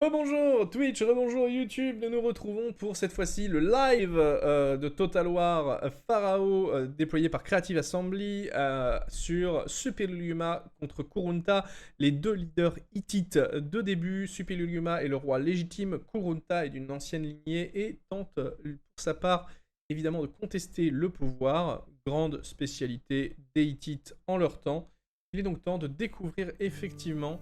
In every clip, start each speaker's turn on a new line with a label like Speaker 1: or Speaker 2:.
Speaker 1: Rebonjour Twitch, rebonjour YouTube, nous nous retrouvons pour cette fois-ci le live de Total War PHARAOH déployé par Creative Assembly sur Supilluliuma contre Kurunta, les deux leaders Hittites de début. Supilluliuma est le roi légitime, Kurunta est d'une ancienne lignée et tente pour sa part évidemment de contester le pouvoir, grande spécialité des Hittites en leur temps. Il est donc temps de découvrir effectivement,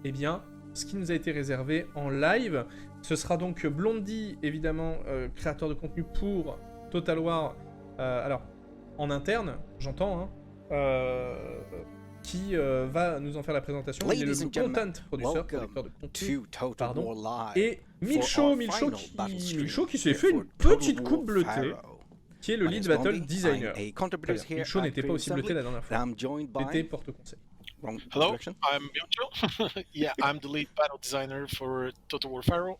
Speaker 1: eh bien, ce qui nous a été réservé en live. Ce sera donc Blondie, évidemment, créateur de contenu pour Total War, alors, en interne, j'entends, qui va nous en faire la présentation. Il est le content producer, producteur de contenu, pardon, et Milcho qui s'est fait une petite coupe bleutée, qui est le lead battle designer. Milcho n'était pas aussi bleuté la dernière fois. C'était porte-conseil.
Speaker 2: Hello, I'm Milcho. Yeah, I'm the lead battle designer for Total War PHARAOH.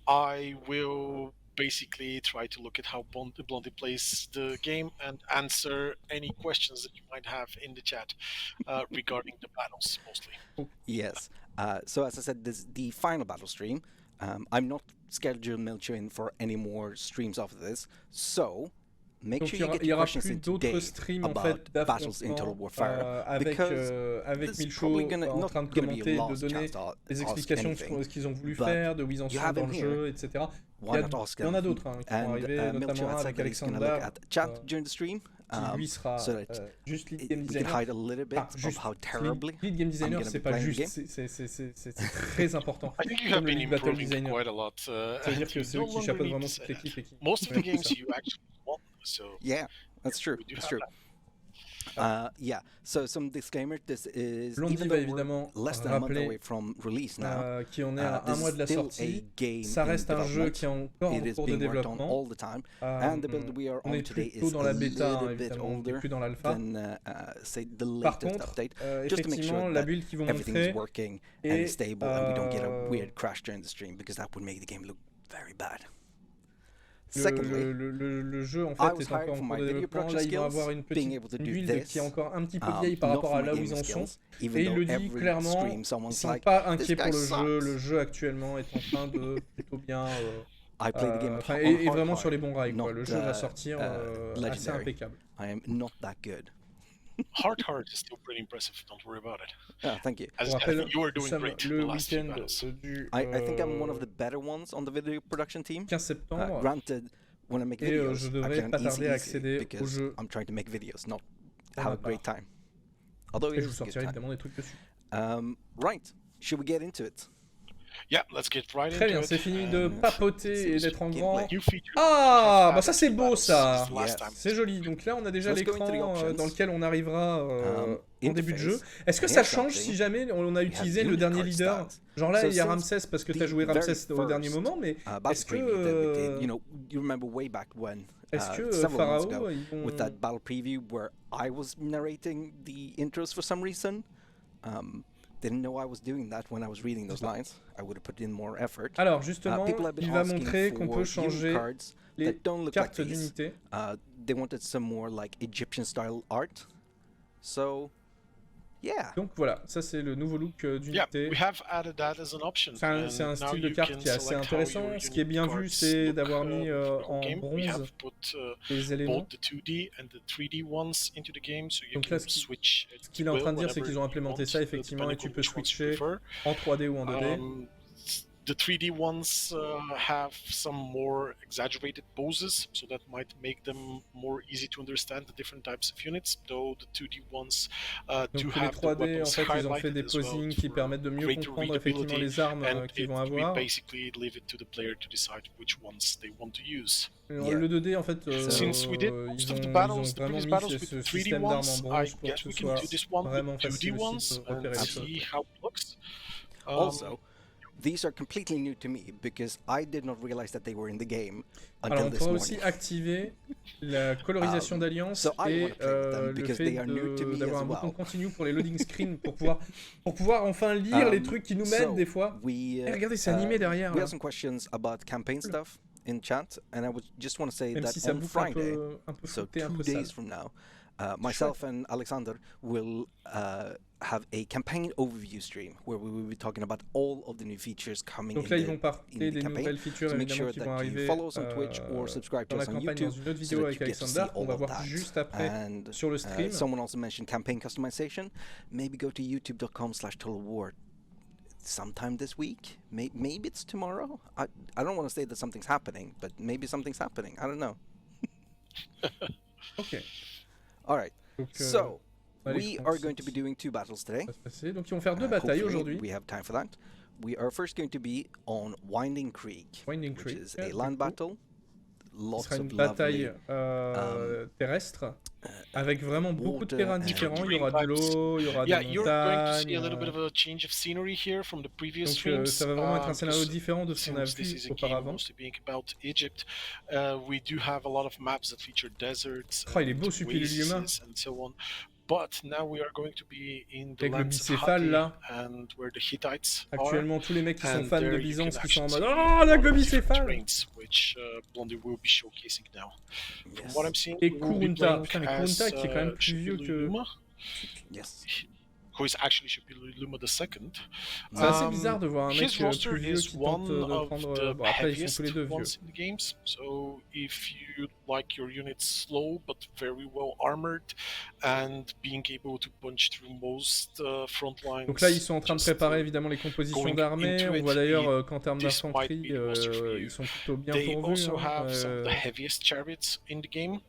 Speaker 2: I will basically try to look at how Blondie plays the game and answer any questions that you might have in the chat regarding the battles, mostly.
Speaker 3: Yes. So as I said, this is the final battle stream. I'm not scheduled Milcho in for any more streams after this, so make
Speaker 1: donc
Speaker 3: sure you get
Speaker 1: il y
Speaker 3: your
Speaker 1: aura
Speaker 3: questions
Speaker 1: plus
Speaker 3: in
Speaker 1: d'autres
Speaker 3: today
Speaker 1: streams en
Speaker 3: about
Speaker 1: fait
Speaker 3: battles in Total War PHARAOH,
Speaker 1: avec Milcho en train de commenter, de donner des explications sur ce qu'ils ont voulu faire, de où ils en sont dans le jeu, etc. Il y en a d'autres qui vont arriver, notamment un avec Alexander, qui lui sera juste lead game designer. Lead game designer, c'est pas juste, c'est très important.
Speaker 2: I think you have been
Speaker 1: lead battle
Speaker 2: improving
Speaker 1: designer.
Speaker 2: quite a lot.
Speaker 1: C'est-à-dire que c'est eux qui chapeautent vraiment toute l'équipe.
Speaker 2: Most of the games you actually won, so
Speaker 3: yeah, that's true. That's true. Yeah, so some disclaimer, this is
Speaker 1: Blondie
Speaker 3: even
Speaker 1: va
Speaker 3: though we're
Speaker 1: évidemment
Speaker 3: less than a month
Speaker 1: rappeler
Speaker 3: away from release now,
Speaker 1: qui en est à un
Speaker 3: this
Speaker 1: mois de la
Speaker 3: is still
Speaker 1: sortie.
Speaker 3: a game
Speaker 1: Ça reste
Speaker 3: in
Speaker 1: un jeu
Speaker 3: development.
Speaker 1: qui est encore en
Speaker 3: It is
Speaker 1: cours de
Speaker 3: being worked on
Speaker 1: développement.
Speaker 3: all the time, and the build we are
Speaker 1: On
Speaker 3: on
Speaker 1: est
Speaker 3: today
Speaker 1: plutôt
Speaker 3: is
Speaker 1: dans
Speaker 3: a
Speaker 1: la bêta,
Speaker 3: little bit
Speaker 1: évidemment, on n'est
Speaker 3: older
Speaker 1: plus dans l'alpha.
Speaker 3: than say the
Speaker 1: Par
Speaker 3: latest
Speaker 1: contre,
Speaker 3: update, just to make
Speaker 1: effectivement,
Speaker 3: sure
Speaker 1: la
Speaker 3: that
Speaker 1: build qu'ils vont
Speaker 3: everything is
Speaker 1: montrer
Speaker 3: working
Speaker 1: est,
Speaker 3: and stable, and we don't get a weird crash during the stream, because that would make the game look very bad. Secondly,
Speaker 1: le jeu en
Speaker 3: I
Speaker 1: fait
Speaker 3: was
Speaker 1: est
Speaker 3: hired
Speaker 1: encore
Speaker 3: for
Speaker 1: en
Speaker 3: my
Speaker 1: cours de
Speaker 3: video
Speaker 1: développement.
Speaker 3: production
Speaker 1: Là, ils vont
Speaker 3: skills,
Speaker 1: avoir une
Speaker 3: being
Speaker 1: petite
Speaker 3: able to do
Speaker 1: build
Speaker 3: this,
Speaker 1: qui est encore un petit peu vieille par
Speaker 3: not
Speaker 1: rapport
Speaker 3: for
Speaker 1: à
Speaker 3: my
Speaker 1: là où
Speaker 3: gaming
Speaker 1: ils en sont.
Speaker 3: skills, even
Speaker 1: Et il
Speaker 3: though
Speaker 1: le dit
Speaker 3: every
Speaker 1: clairement,
Speaker 3: stream
Speaker 1: ils ne
Speaker 3: someone's
Speaker 1: sont
Speaker 3: like,
Speaker 1: pas
Speaker 3: "This
Speaker 1: inquiets
Speaker 3: guy
Speaker 1: pour le jeu.
Speaker 3: sucks."
Speaker 1: Le jeu actuellement est en train de plutôt bien...
Speaker 3: I played the game
Speaker 1: enfin,
Speaker 3: on
Speaker 1: et
Speaker 3: hard
Speaker 1: vraiment
Speaker 3: hard,
Speaker 1: sur les bons rails.
Speaker 3: not,
Speaker 1: Le jeu va sortir assez
Speaker 3: legendary.
Speaker 1: impeccable.
Speaker 3: I am not that good.
Speaker 2: hard is still pretty impressive. Don't worry about it.
Speaker 3: Oh, thank you.
Speaker 2: As
Speaker 1: Pour
Speaker 2: I
Speaker 1: rappel,
Speaker 2: think you were
Speaker 1: nous
Speaker 2: doing
Speaker 1: sommes
Speaker 2: great
Speaker 1: le
Speaker 2: the last few
Speaker 1: week-end
Speaker 2: battles.
Speaker 1: du
Speaker 3: I think I'm one of the better ones on the video production team.
Speaker 1: 15 septembre.
Speaker 3: Granted, when I make
Speaker 1: Et
Speaker 3: videos,
Speaker 1: je
Speaker 3: I
Speaker 1: devrais
Speaker 3: play on
Speaker 1: pas tarder à
Speaker 3: easy
Speaker 1: accéder au
Speaker 3: because
Speaker 1: jeu.
Speaker 3: I'm trying to make videos, not
Speaker 1: Pour
Speaker 3: have
Speaker 1: ma
Speaker 3: a great
Speaker 1: part.
Speaker 3: time. Although
Speaker 1: Et
Speaker 3: it
Speaker 1: je vous
Speaker 3: is a good
Speaker 1: sortirai
Speaker 3: time.
Speaker 1: évidemment des trucs dessus.
Speaker 3: Right, should we get into it?
Speaker 2: Yeah, let's get right
Speaker 1: Très bien,
Speaker 2: into
Speaker 1: c'est
Speaker 2: it.
Speaker 1: fini de papoter et d'être en grand.
Speaker 2: New feature.
Speaker 1: Ah, bah ça c'est beau ça.
Speaker 2: Last time.
Speaker 1: C'est joli. Donc là on a déjà
Speaker 3: Let's go into the
Speaker 1: l'écran
Speaker 3: options.
Speaker 1: dans lequel on arrivera en début de jeu.
Speaker 3: Interface.
Speaker 1: Est-ce que ça change si jamais on a utilisé le dernier leader? Genre là
Speaker 3: So
Speaker 1: il y a
Speaker 3: since
Speaker 1: Ramsès parce que
Speaker 3: the
Speaker 1: t'as joué Ramsès
Speaker 3: very
Speaker 1: au dernier
Speaker 3: first,
Speaker 1: moment, mais
Speaker 3: battle
Speaker 1: est-ce
Speaker 3: preview that we did,
Speaker 1: que
Speaker 3: you know, you remember way back when,
Speaker 1: est-ce que
Speaker 3: several months
Speaker 1: PHARAOH
Speaker 3: ago,
Speaker 1: ils vont...
Speaker 3: with that battle preview where I was narrating the intros for some reason. Didn't know I was doing that when I was reading those lines. I would have put in more effort.
Speaker 1: Alors justement,
Speaker 3: People have been
Speaker 1: il va
Speaker 3: asking
Speaker 1: montrer qu'on
Speaker 3: for
Speaker 1: peut
Speaker 3: unit
Speaker 1: changer
Speaker 3: cards
Speaker 1: les
Speaker 3: that don't look
Speaker 1: cartes
Speaker 3: like these.
Speaker 1: d'unité.
Speaker 3: They wanted some more like Egyptian style art. So, yeah.
Speaker 1: Donc voilà, ça c'est le nouveau look
Speaker 2: Yeah,
Speaker 1: d'unité.
Speaker 2: we have added that as an option.
Speaker 1: C'est un
Speaker 2: and now
Speaker 1: style de
Speaker 2: you
Speaker 1: carte
Speaker 2: can
Speaker 1: qui est assez
Speaker 2: select how
Speaker 1: intéressant.
Speaker 2: your
Speaker 1: Ce qui est bien
Speaker 2: unit
Speaker 1: vu,
Speaker 2: cards
Speaker 1: c'est
Speaker 2: look,
Speaker 1: d'avoir mis
Speaker 2: for
Speaker 1: en
Speaker 2: game. We
Speaker 1: bronze
Speaker 2: have put
Speaker 1: les éléments.
Speaker 2: both the 2D and the 3D ones into the game, so you
Speaker 1: Donc
Speaker 2: can
Speaker 1: là,
Speaker 2: switch.
Speaker 1: Ce qu'il est en train de dire, c'est qu'ils ont implémenté ça effectivement et tu peux switcher en 3D ou en 2D.
Speaker 2: The 3D ones have some more exaggerated poses, so that might make them more easy to understand the different types of units, though the 2D ones do
Speaker 1: Donc les
Speaker 2: have the
Speaker 1: 3D, en
Speaker 2: weapons
Speaker 1: fait, ils ont fait des
Speaker 2: highlighted as well
Speaker 1: posings qui
Speaker 2: for
Speaker 1: permettent de mieux
Speaker 2: greater
Speaker 1: comprendre effectivement les armes
Speaker 2: and
Speaker 1: qu'ils vont
Speaker 2: we
Speaker 1: avoir.
Speaker 2: basically leave it to the player to decide which ones they want to use.
Speaker 1: Le 2D, en fait,
Speaker 2: Since we did
Speaker 1: ils
Speaker 2: most
Speaker 1: ont
Speaker 2: of the battles, the
Speaker 1: vraiment
Speaker 2: previous
Speaker 1: mis
Speaker 2: battles
Speaker 1: ce
Speaker 2: with the 3D
Speaker 1: système d'armes en
Speaker 2: ones, I
Speaker 1: bronze pour
Speaker 2: guess
Speaker 1: que
Speaker 2: we
Speaker 1: ce
Speaker 2: can
Speaker 1: soit
Speaker 2: do this one with
Speaker 1: vraiment
Speaker 2: the 2D
Speaker 1: facile
Speaker 2: ones
Speaker 1: aussi de repérer
Speaker 2: and
Speaker 1: les choses.
Speaker 2: see how it looks.
Speaker 3: Also, these are completely new to me because I did not realize that they were in the game until
Speaker 1: Alors on
Speaker 3: this
Speaker 1: pourra
Speaker 3: morning.
Speaker 1: aussi activer la colorisation d'alliance
Speaker 3: so I
Speaker 1: et
Speaker 3: wanna play with them
Speaker 1: le
Speaker 3: because
Speaker 1: fait
Speaker 3: they are new to me
Speaker 1: d'avoir
Speaker 3: as
Speaker 1: un bouton
Speaker 3: well.
Speaker 1: continu pour les loading screens pour pouvoir enfin lire les trucs qui nous mettent des fois.
Speaker 3: We,
Speaker 1: Eh, regardez, c'est animé derrière.
Speaker 3: we
Speaker 1: Là.
Speaker 3: have some questions about campaign stuff in chat, and I would just want to say
Speaker 1: Même
Speaker 3: that
Speaker 1: si ça
Speaker 3: on
Speaker 1: boucle
Speaker 3: Friday,
Speaker 1: un peu
Speaker 3: so
Speaker 1: flouté, un
Speaker 3: 2
Speaker 1: peu
Speaker 3: days
Speaker 1: sale.
Speaker 3: from now, Myself and Alexander will have a campaign overview stream where we will be talking about all of the new features coming
Speaker 1: Donc
Speaker 3: in
Speaker 1: là, ils vont
Speaker 3: the
Speaker 1: parler des
Speaker 3: campaign.
Speaker 1: nouvelles features
Speaker 3: So make
Speaker 1: évidemment
Speaker 3: sure
Speaker 1: qui vont
Speaker 3: that you
Speaker 1: arriver
Speaker 3: follow us on Twitch or subscribe to
Speaker 1: dans la
Speaker 3: us on
Speaker 1: campagne dans
Speaker 3: YouTube
Speaker 1: une autre
Speaker 3: so
Speaker 1: vidéo
Speaker 3: that
Speaker 1: avec
Speaker 3: you get to see
Speaker 1: Alexander qu'on
Speaker 3: all
Speaker 1: va
Speaker 3: of
Speaker 1: voir
Speaker 3: that.
Speaker 1: juste après
Speaker 3: And
Speaker 1: sur le stream.
Speaker 3: someone also mentioned campaign customization. Maybe go to youtube.com/totalwar sometime this week. Maybe it's tomorrow. I don't want to say that something's happening, but maybe something's happening. I don't know.
Speaker 1: Ok.
Speaker 3: All right.
Speaker 1: Donc,
Speaker 3: So
Speaker 1: allez,
Speaker 3: we are going to be doing 2 battles today.
Speaker 1: ça va se passer. Donc ils vont faire 2 batailles
Speaker 3: Hopefully
Speaker 1: aujourd'hui.
Speaker 3: we have time for that. We are first going to be on Winding Creek,
Speaker 1: Winding
Speaker 3: which
Speaker 1: Creek,
Speaker 3: is a land battle.
Speaker 1: Ce
Speaker 3: Lots
Speaker 1: sera une
Speaker 3: of
Speaker 1: bataille
Speaker 3: lovely
Speaker 1: terrestre avec vraiment beaucoup de
Speaker 3: water
Speaker 1: terrains
Speaker 3: and
Speaker 1: différents. Il y aura de l'eau, il y aura
Speaker 2: Yeah,
Speaker 1: des
Speaker 2: you're going to see
Speaker 1: montagnes.
Speaker 2: a little bit of a change of scenery here from the previous
Speaker 1: Donc
Speaker 2: streams.
Speaker 1: ça va vraiment être un scénario
Speaker 2: because
Speaker 1: différent de ce qu'on a
Speaker 2: since this
Speaker 1: vu
Speaker 2: is a game
Speaker 1: auparavant.
Speaker 2: mostly being about Egypt, we do have a lot of maps that feature deserts,
Speaker 1: Oh, il est beau,
Speaker 2: and
Speaker 1: Supilluliuma.
Speaker 2: oases and so on. But now we are going to be in the
Speaker 1: Avec le
Speaker 2: lands of
Speaker 1: bicéphale
Speaker 2: Partie
Speaker 1: là.
Speaker 2: and where the Hittites
Speaker 1: Actuellement, tous les mecs qui sont
Speaker 2: and
Speaker 1: fans de
Speaker 2: there you
Speaker 1: Byzance
Speaker 2: can
Speaker 1: qui sont en
Speaker 2: actually
Speaker 1: mode
Speaker 2: see
Speaker 1: oh
Speaker 2: a
Speaker 1: la
Speaker 2: lot of different
Speaker 1: bicéphale.
Speaker 2: terrains, which Blondie will be showcasing now. From what I'm seeing,
Speaker 1: Et
Speaker 2: we will be
Speaker 1: Kurunta,
Speaker 2: playing
Speaker 1: putain mais
Speaker 2: as,
Speaker 1: Kurunta qui est quand même plus vieux que.
Speaker 2: Supilluliuma,
Speaker 3: Yes.
Speaker 2: who is actually Supilluliuma II.
Speaker 1: C'est assez bizarre de voir un mec
Speaker 2: His roster
Speaker 1: plus vieux
Speaker 2: is
Speaker 1: qui tente
Speaker 2: one
Speaker 1: de
Speaker 2: of
Speaker 1: prendre.
Speaker 2: the
Speaker 1: Bon, après, ils sont
Speaker 2: heaviest
Speaker 1: tous les deux vieux.
Speaker 2: ones in the games. So if you like your units slow but very well armored and being able to punch through most front lines.
Speaker 1: Donc là, ils sont en train de
Speaker 2: just,
Speaker 1: préparer évidemment les compositions
Speaker 2: going
Speaker 1: d'armée.
Speaker 2: into
Speaker 1: On
Speaker 2: it,
Speaker 1: voit d'ailleurs qu'en termes
Speaker 2: this might
Speaker 1: d'infanterie,
Speaker 2: be the roster for you.
Speaker 1: ils sont plutôt bien
Speaker 2: They
Speaker 1: pourvus.
Speaker 2: also
Speaker 1: Hein.
Speaker 2: have some of the heaviest chariots in the game.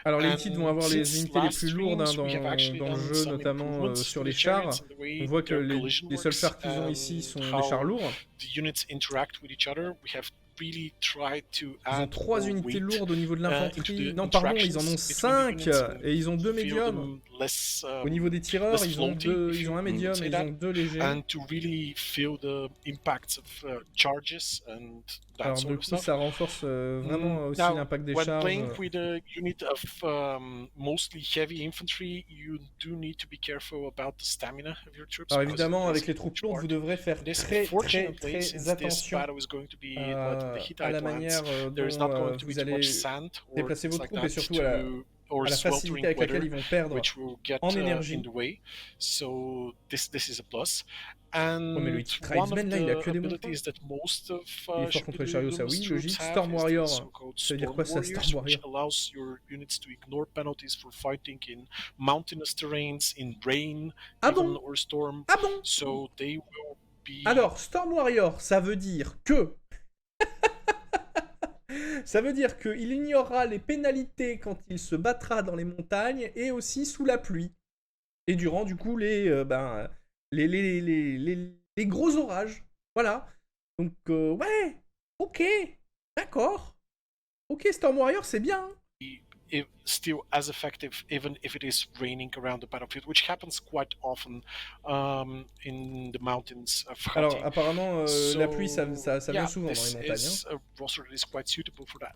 Speaker 1: Alors les Hittites vont avoir les
Speaker 2: Since
Speaker 1: unités les
Speaker 2: last
Speaker 1: plus lourdes hein,
Speaker 2: streams, we have actually
Speaker 1: dans le
Speaker 2: done
Speaker 1: jeu,
Speaker 2: some
Speaker 1: notamment
Speaker 2: improvements
Speaker 1: sur
Speaker 2: to
Speaker 1: les
Speaker 2: the
Speaker 1: chars.
Speaker 2: chariots and the way
Speaker 1: On voit que
Speaker 2: their collision
Speaker 1: les seuls
Speaker 2: works
Speaker 1: chars qu'ils ont ici
Speaker 2: and
Speaker 1: sont des
Speaker 2: how
Speaker 1: chars lourds.
Speaker 2: the units interact with each other. We have really tried to
Speaker 1: Ils ont
Speaker 2: add
Speaker 1: 3
Speaker 2: more
Speaker 1: unités
Speaker 2: weight,
Speaker 1: lourdes au niveau de
Speaker 2: into
Speaker 1: l'infanterie.
Speaker 2: the
Speaker 1: Non, pardon, ils en ont
Speaker 2: interactions
Speaker 1: 5
Speaker 2: between the units and
Speaker 1: et ils ont 2
Speaker 2: feel
Speaker 1: médiums.
Speaker 2: them less,
Speaker 1: Au niveau des tireurs,
Speaker 2: less
Speaker 1: ils ont
Speaker 2: floaty, if
Speaker 1: ils ont
Speaker 2: you
Speaker 1: un médium
Speaker 2: say
Speaker 1: et ils
Speaker 2: that.
Speaker 1: ont 2 légers.
Speaker 2: And to really feel the impacts of charges and that
Speaker 1: Alors
Speaker 2: sort
Speaker 1: du
Speaker 2: of
Speaker 1: coup,
Speaker 2: stuff.
Speaker 1: ça renforce vraiment aussi
Speaker 2: Now,
Speaker 1: l'impact des
Speaker 2: when
Speaker 1: charges.
Speaker 2: playing with a unit of mostly heavy infantry, you do need to be careful about the stamina of your troops.
Speaker 1: Alors
Speaker 2: because
Speaker 1: évidemment,
Speaker 2: it
Speaker 1: avec
Speaker 2: is
Speaker 1: les
Speaker 2: a
Speaker 1: troupes
Speaker 2: huge
Speaker 1: lourdes,
Speaker 2: part.
Speaker 1: vous devrez faire
Speaker 2: This,
Speaker 1: très
Speaker 2: unfortunately, since this
Speaker 1: attention
Speaker 2: battle is going to be led in the
Speaker 1: à
Speaker 2: Hittite
Speaker 1: la
Speaker 2: lands,
Speaker 1: manière
Speaker 2: there is not
Speaker 1: dont
Speaker 2: going to be
Speaker 1: vous
Speaker 2: too much
Speaker 1: allez
Speaker 2: sand or
Speaker 1: déplacer vos
Speaker 2: things like
Speaker 1: troupes et
Speaker 2: that
Speaker 1: surtout à la facilité avec laquelle ils vont perdre
Speaker 2: which will get
Speaker 1: en
Speaker 2: in
Speaker 1: énergie.
Speaker 2: the way. So this is a plus.
Speaker 1: Oh, mais le
Speaker 2: And
Speaker 1: Hittites
Speaker 2: one of
Speaker 1: Tribesmen, là, il a
Speaker 2: the
Speaker 1: que des bons points.
Speaker 2: abilities that most of
Speaker 1: Il est fort contre les chariots, ça oui,
Speaker 2: Supilluliuma's
Speaker 1: logique.
Speaker 2: troops have
Speaker 1: Storm
Speaker 2: is the
Speaker 1: Warrior,
Speaker 2: so-called
Speaker 1: ça veut dire
Speaker 2: Storm
Speaker 1: quoi ça,
Speaker 2: Warriors,
Speaker 1: Storm
Speaker 2: which
Speaker 1: Warrior?
Speaker 2: allows your units to ignore penalties for fighting in mountainous terrains, in rain,
Speaker 1: Ah
Speaker 2: even
Speaker 1: bon?
Speaker 2: or storm.
Speaker 1: Ah bon?
Speaker 2: So they will be.
Speaker 1: Alors, Storm Warrior, ça veut dire que... ça veut dire qu'il ignorera les pénalités quand il se battra dans les montagnes et aussi sous la pluie. Et durant, du coup, les gros orages. Voilà. Donc, ouais. Ok. D'accord. Ok, Storm Warrior, c'est bien.
Speaker 2: Still as effective even if it is raining around the battlefield, which happens quite often in the mountains of Partie.
Speaker 1: Alors, apparemment, la pluie, ça vient souvent dans les montagnes.
Speaker 2: This is a roster that is quite suitable for that.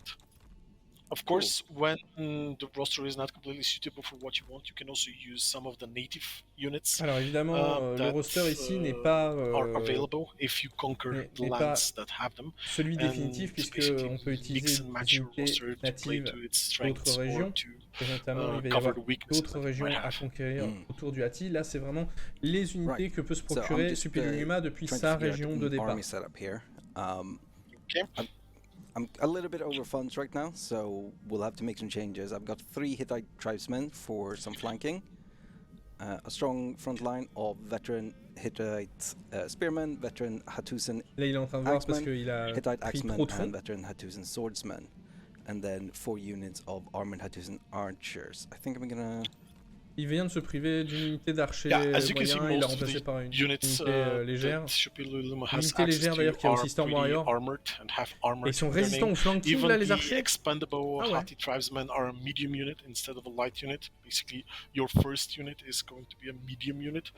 Speaker 2: Of course, when the roster is not completely suitable for what you want, you can also use some of the native units.
Speaker 1: Alors évidemment, le roster ici n'est pas
Speaker 2: are available if you conquer the lands that have them.
Speaker 1: Celui définitif, puisque on peut utiliser des unités natives d'autres régions, et notamment il va y avoir d'autres régions à conquérir autour du Hatti. Là, c'est vraiment les unités que peut se procurer Supilluliuma depuis sa région de départ.
Speaker 3: I'm a little bit over funds right now, so we'll have to make some changes. I've got 3 Hittite tribesmen for some flanking, a strong front line of veteran Hittite spearmen, veteran Hattusan axemen, Hittite axemen, and veteran Hattusan swordsmen, and then 4 units of armored Hattusan archers. I think I'm gonna...
Speaker 1: Il vient de se priver d'une unité d'archers
Speaker 2: moyen,
Speaker 1: il l'a remplacé par une unité légère. Une unité légère d'ailleurs qui a aussi Storm Warrior. Et ils sont résistants au flanking là les archers.
Speaker 2: Expendable Hatti tribesmen are a medium unit instead of a light unit. Basically, your first unit is going to be a medium unit,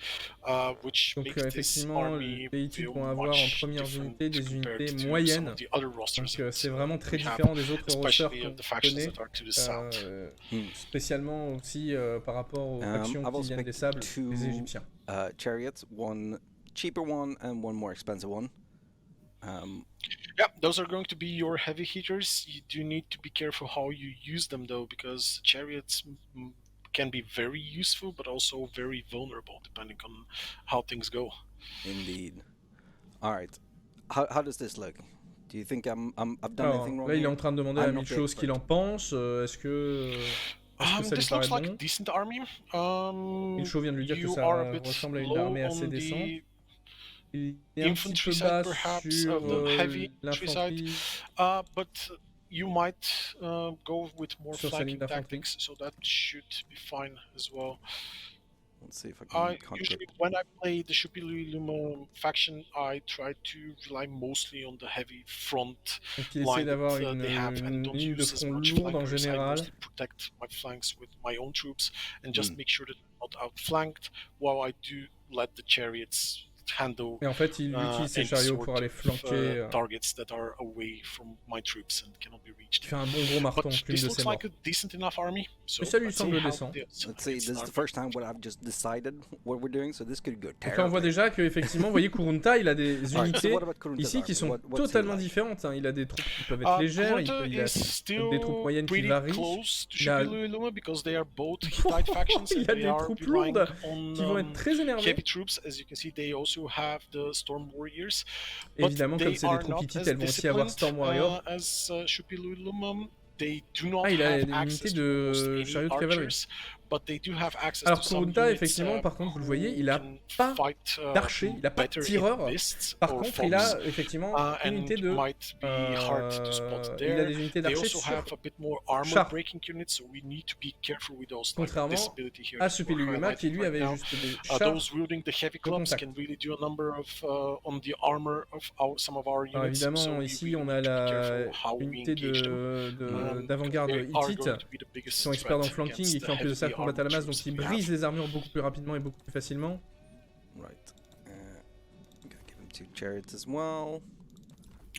Speaker 2: which
Speaker 1: donc
Speaker 2: makes
Speaker 1: effectivement, les Hittites vont avoir en première unité des unités moyennes. Donc c'est vraiment très différent des autres rosters qu'on connaît, spécialement aussi par rapport aux factions qui viennent des sables, les Égyptiens.
Speaker 3: Chariots, one cheaper one and one more expensive one.
Speaker 2: Yeah, those are going to be your heavy hitters. You do need to be careful how you use them though, because chariots can be very useful, but also very vulnerable, depending on how things go.
Speaker 3: Indeed. All right. How does this look? Do you think I've done
Speaker 1: Alors,
Speaker 3: anything wrong
Speaker 1: là, il est
Speaker 3: here?
Speaker 1: en train de demander à
Speaker 3: I'm not the
Speaker 1: Milcho ce qu'il en
Speaker 3: expert.
Speaker 1: pense. Est-ce que ça lui
Speaker 2: This
Speaker 1: paraît
Speaker 2: looks like a
Speaker 1: bon?
Speaker 2: decent army.
Speaker 1: Milcho vient de lui dire que
Speaker 2: You
Speaker 1: ça
Speaker 2: are a bit
Speaker 1: ressemble à une
Speaker 2: low
Speaker 1: armée assez
Speaker 2: on
Speaker 1: décente.
Speaker 2: the
Speaker 1: Il est un petit
Speaker 2: infantry
Speaker 1: peu
Speaker 2: side,
Speaker 1: bas
Speaker 2: perhaps,
Speaker 1: sur
Speaker 2: of the heavy infantry side,
Speaker 1: l'infanterie.
Speaker 2: but you might go with more
Speaker 1: Sur sa ligne
Speaker 2: flanking
Speaker 1: d'infanterie.
Speaker 2: tactics, so that should be fine as well.
Speaker 3: Let's see if I can
Speaker 2: Usually, when I play the Supilluliuma faction, I try to rely mostly on the heavy front
Speaker 1: Donc il essaie
Speaker 2: line
Speaker 1: d'avoir
Speaker 2: that they have, and
Speaker 1: une
Speaker 2: don't
Speaker 1: ligne de
Speaker 2: use as
Speaker 1: front
Speaker 2: much
Speaker 1: lourde en
Speaker 2: flankers. I
Speaker 1: général.
Speaker 2: mostly protect my flanks with my own troops and just make sure that I'm not outflanked, while I do let the chariots handle
Speaker 1: Et en fait, il utilise ses
Speaker 2: any
Speaker 1: chariots pour
Speaker 2: sort
Speaker 1: aller
Speaker 2: of
Speaker 1: flanquer.
Speaker 2: targets that are away from my troops and cannot be
Speaker 1: Il
Speaker 2: reached.
Speaker 1: fait un bon gros marteau en
Speaker 2: But
Speaker 1: plume
Speaker 2: this
Speaker 1: de
Speaker 2: looks
Speaker 1: ses morts.
Speaker 2: like a decent enough army. So
Speaker 1: Mais ça lui
Speaker 2: let's see
Speaker 1: semble
Speaker 2: how
Speaker 1: décent.
Speaker 3: Let's see, this is the first time when I've just decided what we're doing, so this could go
Speaker 1: Donc là, on
Speaker 3: terribly.
Speaker 1: voit déjà qu'effectivement, vous voyez, Kurunta, il a des
Speaker 3: Alright, so
Speaker 1: unités
Speaker 3: what about Kurunta's
Speaker 1: ici qui
Speaker 3: army?
Speaker 1: sont
Speaker 3: What's he
Speaker 1: totalement
Speaker 3: like?
Speaker 1: différentes. Hein. Il a des troupes qui peuvent être légères, il
Speaker 2: Kurunta
Speaker 1: a
Speaker 2: is still
Speaker 1: des troupes moyennes qui
Speaker 2: pretty
Speaker 1: varient.
Speaker 2: close to
Speaker 1: Il a-
Speaker 2: Supilluliuma because they are both Hittite factions
Speaker 1: Il
Speaker 2: and
Speaker 1: a
Speaker 2: they
Speaker 1: des
Speaker 2: are
Speaker 1: troupes
Speaker 2: relying
Speaker 1: lourdes
Speaker 2: on
Speaker 1: qui vont être très énervées.
Speaker 2: heavy troops. As you can see, they also have the Storm Warriors.
Speaker 1: Évidemment, comme c'est des troupes hittites, elles vont aussi avoir Storm Warrior.
Speaker 2: As Supilluliuma. They do not
Speaker 1: Il a
Speaker 2: have
Speaker 1: des
Speaker 2: access
Speaker 1: unités
Speaker 2: to almost
Speaker 1: de
Speaker 2: any
Speaker 1: chariot de cavalerie.
Speaker 2: archers, but they do have access
Speaker 1: Alors
Speaker 2: to some
Speaker 1: Kurunta,
Speaker 2: units,
Speaker 1: effectivement, par contre, vous le voyez, il a
Speaker 2: who
Speaker 1: pas
Speaker 2: can fight,
Speaker 1: d'archer, il a pas de
Speaker 2: better in
Speaker 1: tireur.
Speaker 2: mists
Speaker 1: Par
Speaker 2: or
Speaker 1: contre, il
Speaker 2: fogs,
Speaker 1: a effectivement une
Speaker 2: and
Speaker 1: unité de.
Speaker 2: might be hard to spot
Speaker 1: Il a
Speaker 2: there.
Speaker 1: des unités
Speaker 2: They
Speaker 1: d'archers
Speaker 2: also
Speaker 1: sur
Speaker 2: have a bit more armor
Speaker 1: char.
Speaker 2: breaking units, so we need to be careful with those.
Speaker 1: Contrairement
Speaker 2: this ability here
Speaker 1: à
Speaker 2: that we're
Speaker 1: Supilluliuma qui
Speaker 2: highlighting
Speaker 1: lui
Speaker 2: right
Speaker 1: avait
Speaker 2: now.
Speaker 1: juste des chars.
Speaker 2: Those wielding the heavy
Speaker 1: de
Speaker 2: clubs
Speaker 1: contact.
Speaker 2: can really do a number of on the armor of some of our units.
Speaker 1: Alors évidemment,
Speaker 2: so we
Speaker 1: ici
Speaker 2: really
Speaker 1: on a
Speaker 2: need to be
Speaker 1: la
Speaker 2: careful how we
Speaker 1: unité
Speaker 2: engage them.
Speaker 1: d'avant-garde
Speaker 2: They are
Speaker 1: hittite
Speaker 2: going to be the
Speaker 1: qui
Speaker 2: biggest
Speaker 1: sont experts dans le
Speaker 2: threat
Speaker 1: flanking et
Speaker 2: against
Speaker 1: qui en plus de ça
Speaker 2: the
Speaker 1: combattent à la
Speaker 2: heavily
Speaker 1: masse,
Speaker 2: armored
Speaker 1: donc ils
Speaker 2: troops we have.
Speaker 1: brisent les armures beaucoup plus rapidement et beaucoup plus facilement.
Speaker 3: Right. I'm gonna give him 2 chariots as well.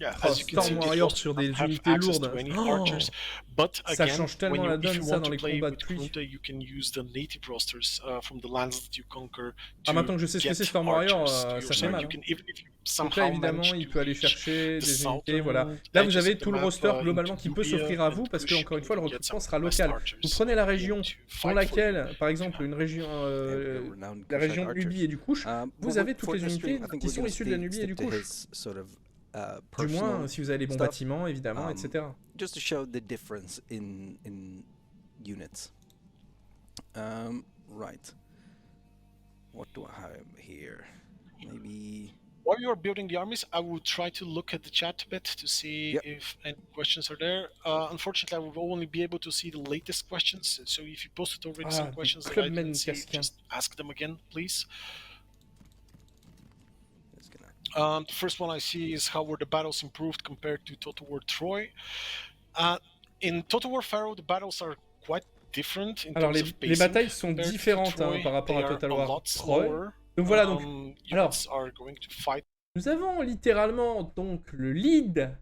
Speaker 2: Yeah,
Speaker 1: Oh,
Speaker 2: as you can see,
Speaker 1: Storm
Speaker 2: they
Speaker 1: Warrior
Speaker 2: also
Speaker 1: sur
Speaker 2: don't
Speaker 1: des
Speaker 2: have
Speaker 1: unités
Speaker 2: access
Speaker 1: lourdes.
Speaker 2: to any
Speaker 1: Oh,
Speaker 2: archers. But
Speaker 1: ça
Speaker 2: again,
Speaker 1: change tellement la
Speaker 2: if
Speaker 1: donne
Speaker 2: you
Speaker 1: ça
Speaker 2: want
Speaker 1: dans
Speaker 2: to
Speaker 1: les
Speaker 2: play
Speaker 1: combats de
Speaker 2: with
Speaker 1: pluie.
Speaker 2: Kurunta, you can use the native rosters from the lands that you conquer
Speaker 1: Ah,
Speaker 2: to
Speaker 1: maintenant que je sais ce que
Speaker 2: get
Speaker 1: c'est Storm Warrior,
Speaker 2: archers to your
Speaker 1: ça fait
Speaker 2: side.
Speaker 1: mal.
Speaker 2: You can, even if you
Speaker 1: Donc là,
Speaker 2: somehow
Speaker 1: évidemment,
Speaker 2: manage
Speaker 1: il
Speaker 2: to
Speaker 1: peut aller
Speaker 2: reach
Speaker 1: chercher
Speaker 2: the
Speaker 1: des unités,
Speaker 2: southern
Speaker 1: voilà. Là, vous
Speaker 2: edges
Speaker 1: avez
Speaker 2: of the
Speaker 1: tout le
Speaker 2: map,
Speaker 1: roster globalement
Speaker 2: into
Speaker 1: qui peut
Speaker 2: Nubia
Speaker 1: s'offrir à
Speaker 2: and
Speaker 1: vous, parce que
Speaker 2: push,
Speaker 1: encore une fois, le
Speaker 2: you can get
Speaker 1: recrutement
Speaker 2: some
Speaker 1: sera
Speaker 2: best
Speaker 1: local.
Speaker 2: archers
Speaker 1: Vous prenez la
Speaker 2: that
Speaker 1: région
Speaker 2: want to
Speaker 1: dans
Speaker 2: fight for you
Speaker 1: laquelle, par
Speaker 2: if
Speaker 1: exemple,
Speaker 2: you
Speaker 1: une
Speaker 2: have.
Speaker 1: région,
Speaker 3: Renowned
Speaker 1: la région
Speaker 3: Kushite
Speaker 1: de Nubie
Speaker 3: archers.
Speaker 1: et du Kush, vous
Speaker 3: But
Speaker 1: avez toutes
Speaker 3: for
Speaker 1: les
Speaker 3: this stream,
Speaker 1: unités
Speaker 3: I think
Speaker 1: qui
Speaker 3: we're
Speaker 1: sont
Speaker 3: gonna
Speaker 1: issues de la Nubie et du
Speaker 3: stick to
Speaker 1: Kush.
Speaker 3: his sort of
Speaker 1: Du moins,
Speaker 3: personal
Speaker 1: si vous avez les bons
Speaker 3: stuff,
Speaker 1: bâtiments, évidemment, etc.
Speaker 3: just to show the difference in units. Right. What do I have here? Maybe.
Speaker 2: While you are building the armies, I will try to look at the chat a bit to see
Speaker 3: Yep.
Speaker 2: if any questions are there. Unfortunately, I will only be able to see the latest questions. So if you posted already some
Speaker 1: Ah,
Speaker 2: questions that I
Speaker 1: clubmen
Speaker 2: didn't see,
Speaker 1: casquins.
Speaker 2: just ask them again, please.
Speaker 3: Just gonna.
Speaker 2: The first one I see is how were the battles improved compared to Total War Troy? In Total War Pharaoh, the battles are quite different in
Speaker 1: Alors,
Speaker 2: terms of
Speaker 1: les
Speaker 2: pacing
Speaker 1: batailles sont
Speaker 2: compared to
Speaker 1: différentes
Speaker 2: Troy.
Speaker 1: par rapport
Speaker 2: They
Speaker 1: à
Speaker 2: are
Speaker 1: Total
Speaker 2: a
Speaker 1: War
Speaker 2: lot
Speaker 1: Troy.
Speaker 2: slower.
Speaker 1: Donc voilà, donc, alors,
Speaker 2: Units are going to fight.
Speaker 1: nous avons littéralement donc le lead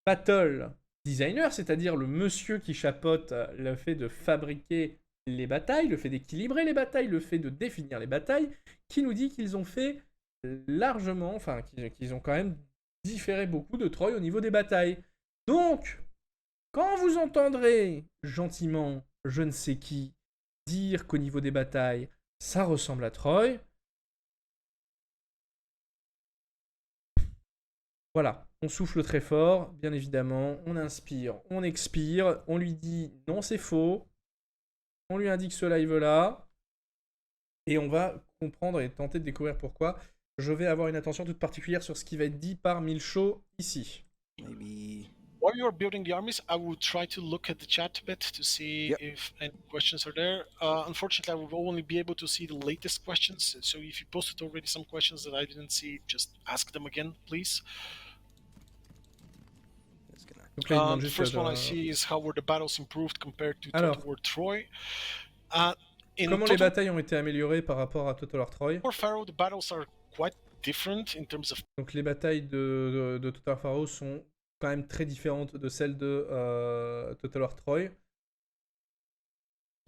Speaker 1: battle designer, c'est-à-dire le monsieur qui chapeaute le fait de fabriquer les batailles, le fait d'équilibrer les batailles, le fait de définir les batailles, qui nous dit qu'ils ont fait largement, enfin qu'ils ont quand même différé beaucoup de Troy au niveau des batailles. Donc, quand vous entendrez gentiment je ne sais qui dire qu'au niveau des batailles, ça ressemble à Troy, voilà, on souffle très fort, bien évidemment, on inspire, on expire, on lui dit non c'est faux, on lui indique ce live-là, et on va comprendre et tenter de découvrir pourquoi. Je vais avoir une attention toute particulière sur ce qui va être dit par Milcho ici.
Speaker 3: Maybe.
Speaker 2: While you are building the armies, I will try to look at the chat a bit to see
Speaker 3: Yep.
Speaker 2: if any questions are there. Unfortunately, I will only be able to see the latest questions. So if you posted already some questions that I didn't see, just ask them again, please.
Speaker 3: Just gonna.
Speaker 1: Donc là, il demande
Speaker 2: The
Speaker 1: juste
Speaker 2: first one I see is how were the battles improved compared to
Speaker 1: Alors,
Speaker 2: Total War Troy. In
Speaker 1: comment les
Speaker 2: Total
Speaker 1: batailles ont été améliorées par rapport à Total War Troy?
Speaker 2: War Pharaoh, the battles are quite different in terms of
Speaker 1: Donc les batailles de Total War Pharaoh sont quand même très différentes de celles de Total War Troy.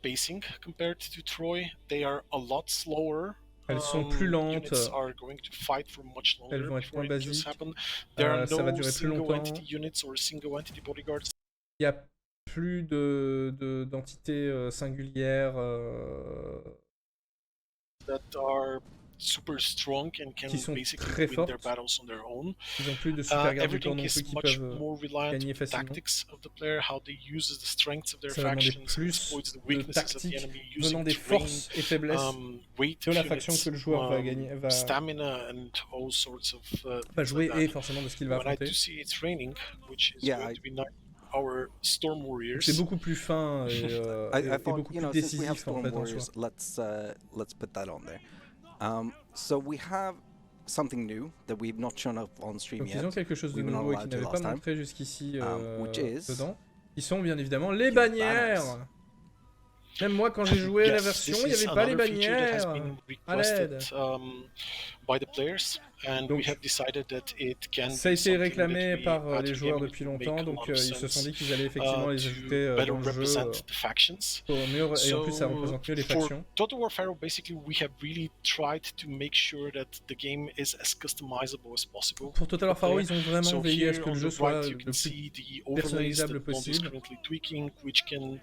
Speaker 2: pacing compared to Troy. They are a lot slower.
Speaker 1: Elles sont plus lentes.
Speaker 2: Units are going to fight for much longer
Speaker 1: Elles vont être
Speaker 2: before
Speaker 1: moins
Speaker 2: it just
Speaker 1: basiques.
Speaker 2: happen. There are
Speaker 1: Ça va
Speaker 2: no
Speaker 1: durer plus
Speaker 2: single
Speaker 1: longtemps.
Speaker 2: entity units or single entity bodyguards.
Speaker 1: Il n'y a plus d'entités singulières
Speaker 2: that are super strong and can
Speaker 1: qui sont
Speaker 2: basically
Speaker 1: très
Speaker 2: win their
Speaker 1: fortes.
Speaker 2: battles on their own.
Speaker 1: Ils n'ont plus de super gardes du corps
Speaker 2: Everything
Speaker 1: non plus
Speaker 2: is
Speaker 1: qui
Speaker 2: much
Speaker 1: peuvent
Speaker 2: more reliant
Speaker 1: gagner
Speaker 2: on the
Speaker 1: facilement.
Speaker 2: tactics of the player, how they use the strengths of their
Speaker 1: Ça va demander
Speaker 2: factions,
Speaker 1: plus
Speaker 2: exploits the
Speaker 1: de
Speaker 2: weaknesses of the
Speaker 1: tactiques
Speaker 2: enemy,
Speaker 1: venant
Speaker 2: using
Speaker 1: des
Speaker 2: terrain,
Speaker 1: forces et faiblesses
Speaker 2: weight
Speaker 1: de la
Speaker 2: of
Speaker 1: faction
Speaker 2: units,
Speaker 1: que le joueur va gagner, va
Speaker 2: stamina and all sorts of
Speaker 1: va
Speaker 2: things
Speaker 1: jouer
Speaker 2: like
Speaker 1: et
Speaker 2: that.
Speaker 1: forcément de ce qu'il va
Speaker 2: When I
Speaker 1: affronter.
Speaker 2: do see it's raining, which is
Speaker 3: Yeah,
Speaker 2: going to be nice. Our Storm
Speaker 1: Donc
Speaker 2: Warriors.
Speaker 1: c'est beaucoup plus fin et,
Speaker 3: I
Speaker 1: et
Speaker 3: thought,
Speaker 1: beaucoup
Speaker 3: you
Speaker 1: plus
Speaker 3: know, since we have
Speaker 1: décisif en
Speaker 3: Storm
Speaker 1: fait en
Speaker 3: Warriors,
Speaker 1: soi.
Speaker 3: let's put that on there. So we have something new that we've not shown up on stream
Speaker 1: Donc
Speaker 3: yet.
Speaker 1: ils ont quelque chose de
Speaker 3: We were not
Speaker 1: nouveau et
Speaker 3: allowed
Speaker 1: qu'ils
Speaker 3: to
Speaker 1: n'avaient pas
Speaker 3: last time.
Speaker 1: montré jusqu'ici
Speaker 3: Which is
Speaker 1: dedans. Qui sont bien évidemment les
Speaker 3: the
Speaker 1: bannières.
Speaker 3: banners.
Speaker 1: Même moi quand j'ai joué la
Speaker 2: Yes,
Speaker 1: version,
Speaker 2: this
Speaker 1: il n'y
Speaker 2: is
Speaker 1: avait pas les
Speaker 2: another feature that has
Speaker 1: bannières.
Speaker 2: been
Speaker 1: À l'aide.
Speaker 2: requested by the players, and
Speaker 1: Donc,
Speaker 2: we have decided that it can
Speaker 1: ça a
Speaker 2: be
Speaker 1: été
Speaker 2: something
Speaker 1: réclamé
Speaker 2: that we
Speaker 1: par
Speaker 2: add
Speaker 1: les
Speaker 2: to the
Speaker 1: joueurs
Speaker 2: game.
Speaker 1: depuis
Speaker 2: It would
Speaker 1: longtemps,
Speaker 2: make a
Speaker 1: donc
Speaker 2: lot of
Speaker 1: ils se sont
Speaker 2: sense,
Speaker 1: dit qu'ils allaient effectivement les
Speaker 2: to
Speaker 1: ajouter
Speaker 2: better
Speaker 1: dans le jeu
Speaker 2: represent the factions.
Speaker 1: pour mieux, et en plus ça
Speaker 2: So,
Speaker 1: représente mieux les
Speaker 2: for
Speaker 1: factions.
Speaker 2: Total War Pharaoh, basically, we have really tried to make sure that the game is as customizable as possible.
Speaker 1: Pour Total War
Speaker 2: for the
Speaker 1: Pharaoh,
Speaker 2: player.
Speaker 1: ils ont vraiment
Speaker 2: So
Speaker 1: veillé à
Speaker 2: here
Speaker 1: ce que
Speaker 2: on
Speaker 1: le
Speaker 2: the
Speaker 1: jeu soit
Speaker 2: right,
Speaker 1: le
Speaker 2: you can
Speaker 1: plus
Speaker 2: see the overlays
Speaker 1: personnalisable
Speaker 2: that Bond is
Speaker 1: possible.
Speaker 2: currently tweaking, which can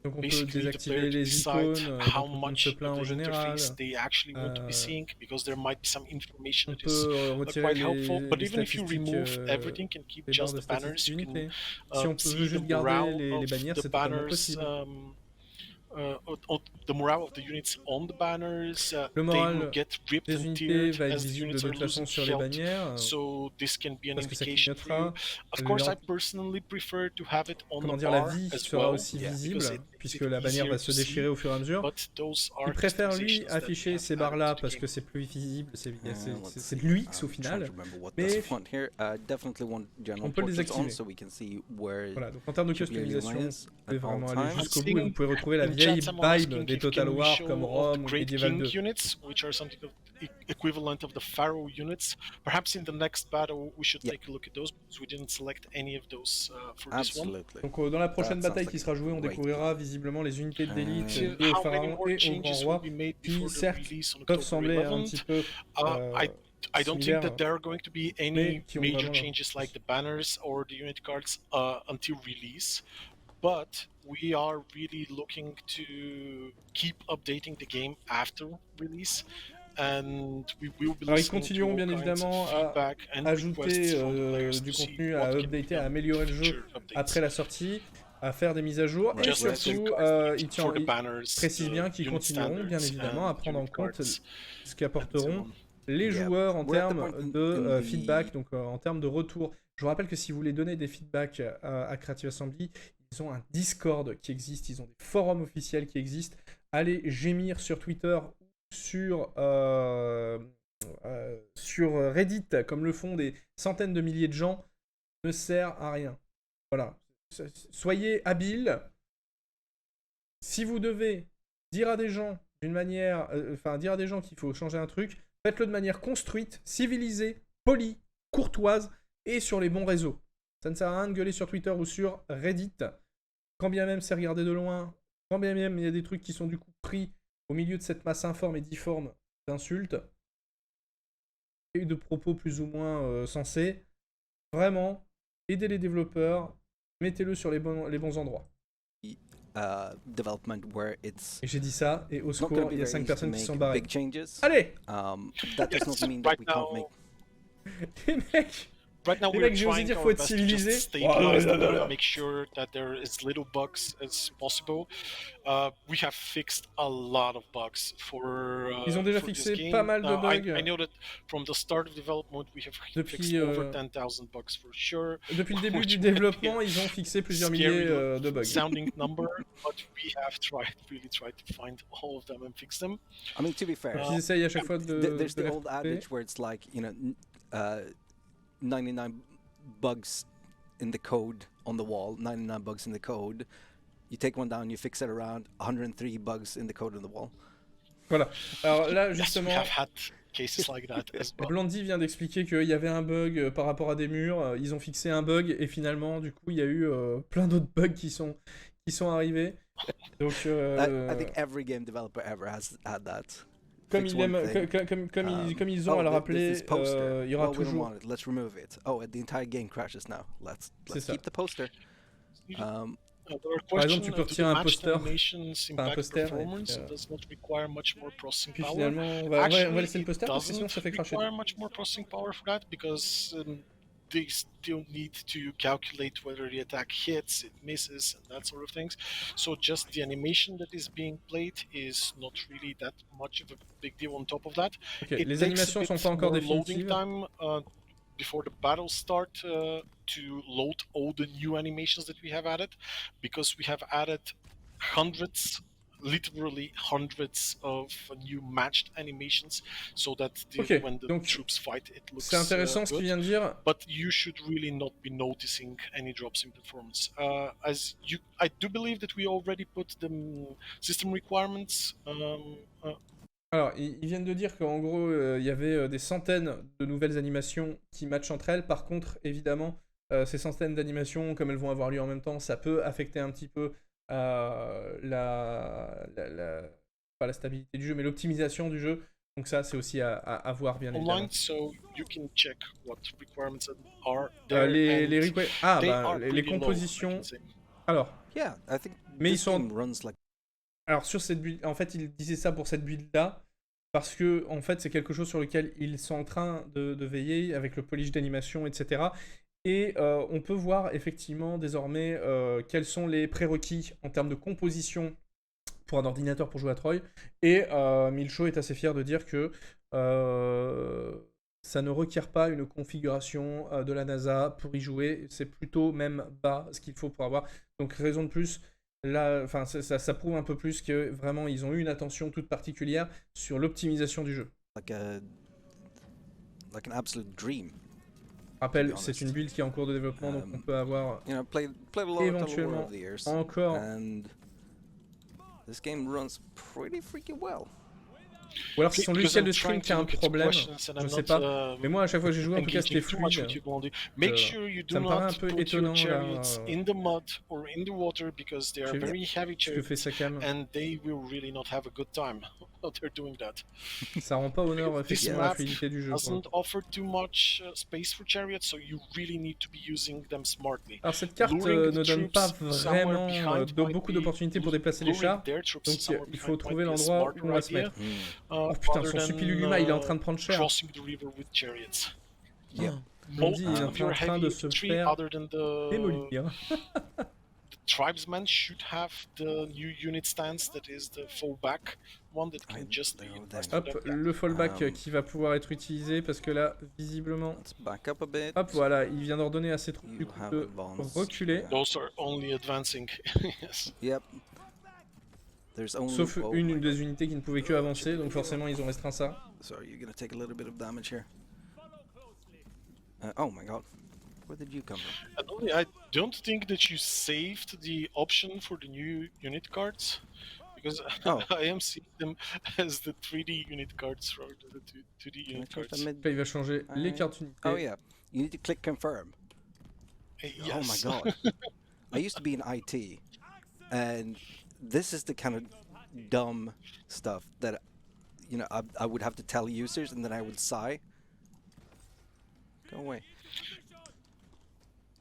Speaker 1: Donc on peut
Speaker 2: basically the
Speaker 1: désactiver
Speaker 2: player to
Speaker 1: les
Speaker 2: decide
Speaker 1: icônes,
Speaker 2: how
Speaker 1: dont tout le monde
Speaker 2: much
Speaker 1: se
Speaker 2: of
Speaker 1: plaint en
Speaker 2: the
Speaker 1: général.
Speaker 2: interface they actually want to be seeing, because there might be some information
Speaker 1: On
Speaker 2: that is
Speaker 1: peut retirer
Speaker 2: quite helpful. But
Speaker 1: les
Speaker 2: even if you
Speaker 1: statistiques,
Speaker 2: remove everything and keep
Speaker 1: les barres
Speaker 2: just
Speaker 1: de
Speaker 2: the banners,
Speaker 1: statistiques
Speaker 2: you can
Speaker 1: unités. Si on peut
Speaker 2: see
Speaker 1: juste
Speaker 2: the
Speaker 1: garder
Speaker 2: morale
Speaker 1: les
Speaker 2: of
Speaker 1: bannières,
Speaker 2: the
Speaker 1: c'est totalement
Speaker 2: banners.
Speaker 1: possible.
Speaker 2: The morale of the units on the banners,
Speaker 1: Le
Speaker 2: they
Speaker 1: moral
Speaker 2: will get ripped
Speaker 1: des
Speaker 2: and
Speaker 1: unités
Speaker 2: teared
Speaker 1: va être
Speaker 2: as the
Speaker 1: visible
Speaker 2: units
Speaker 1: de
Speaker 2: are
Speaker 1: toute façon
Speaker 2: losing
Speaker 1: sur les
Speaker 2: health.
Speaker 1: bannières,
Speaker 2: So this can be an
Speaker 1: parce que ça
Speaker 2: indication for you.
Speaker 1: clignotera.
Speaker 2: Of course, I personally prefer to have it on
Speaker 1: Comment
Speaker 2: the
Speaker 1: dire, la
Speaker 2: bar
Speaker 1: vie
Speaker 2: as
Speaker 1: sera
Speaker 2: well,
Speaker 1: aussi
Speaker 3: yeah,
Speaker 1: visible,
Speaker 2: because it makes
Speaker 1: puisque
Speaker 2: it
Speaker 1: la bannière va
Speaker 2: easier
Speaker 1: se
Speaker 2: to see.
Speaker 1: déchirer au fur et à mesure.
Speaker 2: But those are
Speaker 1: Il préfère lui
Speaker 2: customizations that we
Speaker 1: afficher
Speaker 2: have
Speaker 1: ces
Speaker 2: added
Speaker 1: barres-là
Speaker 2: to the
Speaker 1: parce que
Speaker 2: game.
Speaker 1: c'est plus visible, c'est
Speaker 3: Let's
Speaker 1: c'est de
Speaker 3: see.
Speaker 1: l'UX au
Speaker 3: I'm trying
Speaker 1: final.
Speaker 3: to remember what
Speaker 1: Mais
Speaker 3: does it want here. Definitely want general
Speaker 1: on peut le
Speaker 3: portraits on,
Speaker 1: désactiver.
Speaker 3: so we can see where
Speaker 1: Voilà, donc en termes de
Speaker 3: Supilluliuma
Speaker 1: customisation,
Speaker 3: is
Speaker 1: vous pouvez
Speaker 3: at all
Speaker 1: vraiment aller
Speaker 3: times.
Speaker 1: jusqu'au bout et vous pouvez retrouver la
Speaker 2: In
Speaker 1: vieille
Speaker 2: chat, someone
Speaker 1: vibe
Speaker 2: asking
Speaker 1: des
Speaker 2: if
Speaker 1: Total
Speaker 2: can we
Speaker 1: War
Speaker 2: show
Speaker 1: comme
Speaker 2: of the
Speaker 1: Rome ou
Speaker 2: Great
Speaker 1: Medieval
Speaker 2: King
Speaker 1: 2.
Speaker 2: units, which are something of equivalent of the Pharaoh units. Perhaps in the next battle we should
Speaker 3: Yeah.
Speaker 2: take a look at those, because we didn't select any of those for this one.
Speaker 3: Absolutely.
Speaker 1: Donc dans la prochaine
Speaker 3: That
Speaker 1: bataille
Speaker 3: sounds
Speaker 1: qui
Speaker 3: like
Speaker 1: sera
Speaker 3: a
Speaker 1: jouée, on
Speaker 3: great
Speaker 1: découvrira visiblement les unités d'élite
Speaker 3: Uh,
Speaker 1: liées au
Speaker 2: How many
Speaker 1: pharaon
Speaker 2: more
Speaker 1: et au grand
Speaker 2: changes
Speaker 1: roi,
Speaker 2: will be made
Speaker 1: qui
Speaker 2: before the
Speaker 1: certes
Speaker 2: release on
Speaker 1: peuvent
Speaker 2: October
Speaker 1: sembler un
Speaker 2: 11th?
Speaker 1: petit peu
Speaker 2: I don't think
Speaker 1: similaires,
Speaker 2: that there are going to be any
Speaker 1: mais qui ont
Speaker 2: major
Speaker 1: vraiment leur-
Speaker 2: changes like the banners or the unit cards until release, but we are really looking to keep updating the game after release, and we will be
Speaker 1: Alors, ils
Speaker 2: listening to
Speaker 1: continueront
Speaker 2: all
Speaker 1: bien
Speaker 2: kinds
Speaker 1: évidemment
Speaker 2: of
Speaker 1: à
Speaker 2: feedback and
Speaker 1: ajouter
Speaker 2: requests from the players
Speaker 1: du
Speaker 2: to see
Speaker 1: contenu,
Speaker 2: what
Speaker 1: à
Speaker 2: can be
Speaker 1: updater, à
Speaker 2: done
Speaker 1: améliorer le
Speaker 2: in
Speaker 1: jeu
Speaker 2: future updates.
Speaker 1: après la sortie, à faire des mises à jour et
Speaker 3: Just
Speaker 1: surtout
Speaker 2: for the
Speaker 1: ils
Speaker 2: banners,
Speaker 1: précisent bien
Speaker 2: the
Speaker 1: qu'ils
Speaker 2: unit
Speaker 1: continueront bien
Speaker 2: standards
Speaker 1: évidemment à
Speaker 2: and
Speaker 1: prendre en
Speaker 2: unit
Speaker 1: compte
Speaker 2: cards
Speaker 1: ce qu'apporteront
Speaker 2: and so on.
Speaker 1: les
Speaker 3: Yeah,
Speaker 1: joueurs en
Speaker 3: we're at the
Speaker 1: termes
Speaker 3: point
Speaker 1: de
Speaker 3: in the-
Speaker 1: feedback, donc en termes de retour. Je vous rappelle que si vous voulez donner des feedbacks à Creative Assembly, ils ont un Discord qui existe, ils ont des forums officiels qui existent. Allez gémir sur Twitter ou sur Reddit, comme le font des centaines de milliers de gens, ne sert à rien. Voilà. Soyez habiles. Si vous devez dire à des gens d'une manière, dire à des gens qu'il faut changer un truc, faites-le de manière construite, civilisée, polie, courtoise et sur les bons réseaux. Ça ne sert à rien de gueuler sur Twitter ou sur Reddit. Quand bien même c'est regardé de loin, quand bien même il y a des trucs qui sont du coup pris au milieu de cette masse informe et difforme d'insultes et de propos plus ou moins sensés. Vraiment, aidez les développeurs, mettez-le sur les bons endroits.
Speaker 3: Development where it's
Speaker 1: Et j'ai dit ça, et au
Speaker 3: not
Speaker 1: secours,
Speaker 3: gonna be
Speaker 1: il y a
Speaker 3: very
Speaker 1: 5
Speaker 3: easy to
Speaker 1: personnes qui
Speaker 3: make
Speaker 1: sont barrées.
Speaker 3: big changes.
Speaker 1: Allez.
Speaker 3: That does not mean that
Speaker 2: Right
Speaker 3: we can't
Speaker 2: now-
Speaker 3: make.
Speaker 1: Les mecs,
Speaker 2: Right now,
Speaker 1: Les
Speaker 2: we're
Speaker 1: mecs, j'ai osé
Speaker 2: trying
Speaker 1: dire,
Speaker 2: our
Speaker 1: faut être
Speaker 2: best to
Speaker 1: civilisé.
Speaker 2: just stabilize the game, make sure that there is little bugs as possible. We have fixed a lot of bugs for.
Speaker 1: Ils ont déjà
Speaker 2: for this
Speaker 1: fixé
Speaker 2: game.
Speaker 1: pas mal de bugs.
Speaker 2: I know that from the start of development, we have
Speaker 1: Depuis,
Speaker 2: fixed over 10,000 bugs for sure.
Speaker 1: depuis le début
Speaker 2: Which
Speaker 1: du
Speaker 2: might be
Speaker 1: développement, ils ont fixé plusieurs
Speaker 2: scary
Speaker 1: milliers de bugs.
Speaker 2: sounding number, but we have really tried to find all of them and fix them.
Speaker 3: I mean, to be fair,
Speaker 1: Ils essayent à chaque fois
Speaker 3: there's
Speaker 1: de
Speaker 3: the
Speaker 1: les
Speaker 3: old
Speaker 1: retrouver.
Speaker 3: adage where it's like, 99 bugs in the code on the wall, 99 bugs in the code. You take one down, you fix it around, 103 bugs in the code on the wall.
Speaker 1: Voilà. Alors là,
Speaker 2: Yes,
Speaker 1: justement,
Speaker 2: we have had cases like that as well.
Speaker 1: Blondie vient d'expliquer qu'il y avait un bug par rapport à des murs. Ils ont fixé un bug et finalement, du coup, il y a eu plein d'autres bugs qui sont arrivés. Donc,
Speaker 3: I think every game developer ever has had that.
Speaker 1: comme,
Speaker 3: Fix
Speaker 1: ils
Speaker 3: one
Speaker 1: aiment-
Speaker 3: thing.
Speaker 1: comme ils ont à le rappeler,
Speaker 3: this poster.
Speaker 1: il y aura
Speaker 3: Well, we don't
Speaker 1: toujours.
Speaker 3: want it. Let's remove it. Oh, the entire game crashes now. Let's
Speaker 1: C'est ça.
Speaker 3: keep the poster.
Speaker 2: There are
Speaker 1: Par exemple,
Speaker 2: questions
Speaker 1: tu peux
Speaker 2: to
Speaker 1: retirer
Speaker 2: the
Speaker 1: un
Speaker 2: matched
Speaker 1: poster,
Speaker 2: animations
Speaker 1: enfin un
Speaker 2: impact
Speaker 1: poster, et
Speaker 2: performance. It does not require much more processing
Speaker 1: puis
Speaker 2: power.
Speaker 1: finalement, on va
Speaker 2: Actually,
Speaker 1: laisser le
Speaker 2: it
Speaker 1: poster parce que sinon
Speaker 2: doesn't
Speaker 1: ça fait cracher.
Speaker 2: require much more processing power for that because they still need to calculate whether the attack hits, it misses, and that sort of things. So just the animation that is being played is not really that much of a big deal on top of that.
Speaker 1: Ok,
Speaker 2: It
Speaker 1: les
Speaker 2: takes a
Speaker 1: animations
Speaker 2: bit
Speaker 1: sont pas encore
Speaker 2: more loading
Speaker 1: définitives.
Speaker 2: time before the battle start to load all the new animations that we have added, because we have added literally hundreds of new matched animations, so that
Speaker 1: Ok,
Speaker 2: when the
Speaker 1: donc
Speaker 2: troops fight, it looks
Speaker 1: c'est intéressant ce qu'il
Speaker 2: good.
Speaker 1: vient de dire.
Speaker 2: But you should really not be noticing any drops in performance. I do believe that we already put the system requirements.
Speaker 1: Alors, ils viennent de dire qu'en gros, il y avait des centaines de nouvelles animations qui matchent entre elles. Par contre, évidemment, ces centaines d'animations, comme elles vont avoir lieu en même temps, ça peut affecter un petit peu pas la stabilité du jeu, mais l'optimisation du jeu. Donc ça, c'est aussi à voir, bien évidemment.
Speaker 2: Online, so you can check what requirements are there.
Speaker 1: Les compositions. Alors,
Speaker 3: Yeah, I think
Speaker 1: mais ils
Speaker 3: this
Speaker 1: sont.
Speaker 3: game runs like.
Speaker 1: Alors sur cette build, en fait, ils disaient ça pour cette build-là, parce que en fait, c'est quelque chose sur lequel ils sont en train de veiller avec le polish d'animation, etc. Et on peut voir effectivement désormais quels sont les prérequis en termes de composition pour un ordinateur pour jouer à Troy. Et Milcho est assez fier de dire que ça ne requiert pas une configuration de la NASA pour y jouer. C'est plutôt même bas ce qu'il faut pour avoir. Donc raison de plus. Là, enfin, ça prouve un peu plus que vraiment ils ont eu une attention toute particulière sur l'optimisation du jeu.
Speaker 3: Like an absolute dream.
Speaker 1: Rappel, c'est une build qui est en cours de développement, donc on peut avoir
Speaker 3: played a lot
Speaker 1: éventuellement
Speaker 3: of the years,
Speaker 1: encore.
Speaker 3: and this game runs pretty freaking well.
Speaker 1: Ou alors c'est son logiciel de stream qui a un problème, je sais pas. Mais moi à chaque fois que j'ai joué, en tout cas c'était fluide. Ça me paraît un peu étonnant là. Ce que fait sa cam. Ça rend pas honneur effectivement à la fluidité du jeu. Alors cette carte ne donne pas vraiment beaucoup d'opportunités pour déplacer les chars, donc il faut trouver l'endroit où on va se mettre. Oh putain, son Supilluliuma il est en train de prendre cher. On dit il est en train de se faire démolir.
Speaker 2: Tribesmen should have the new unit stance that is the fallback one that can just be
Speaker 1: hop, le fallback qui va pouvoir être utilisé parce que là, visiblement. Hop, voilà, il vient d'ordonner à ses troupes du coup de reculer.
Speaker 2: Those are only advancing.
Speaker 3: Yep.
Speaker 1: Sauf une des unités qui ne pouvait que avancer, donc forcément ils ont restreint ça.
Speaker 3: Sorry, you're gonna take a little bit of damage here. Oh my god. Where did you come from?
Speaker 2: I don't think that you saved the option for the new unit cards, because I am seeing them as the 3D unit cards rather than the 2D unit cards.
Speaker 1: Là, il va changer les cartes unités.
Speaker 3: Oh yeah, you need to click confirm.
Speaker 2: Yes.
Speaker 3: Oh my god. I used to be in IT, and this is the kind of dumb stuff that, you know, I would have to tell users, and then I would sigh. Go away.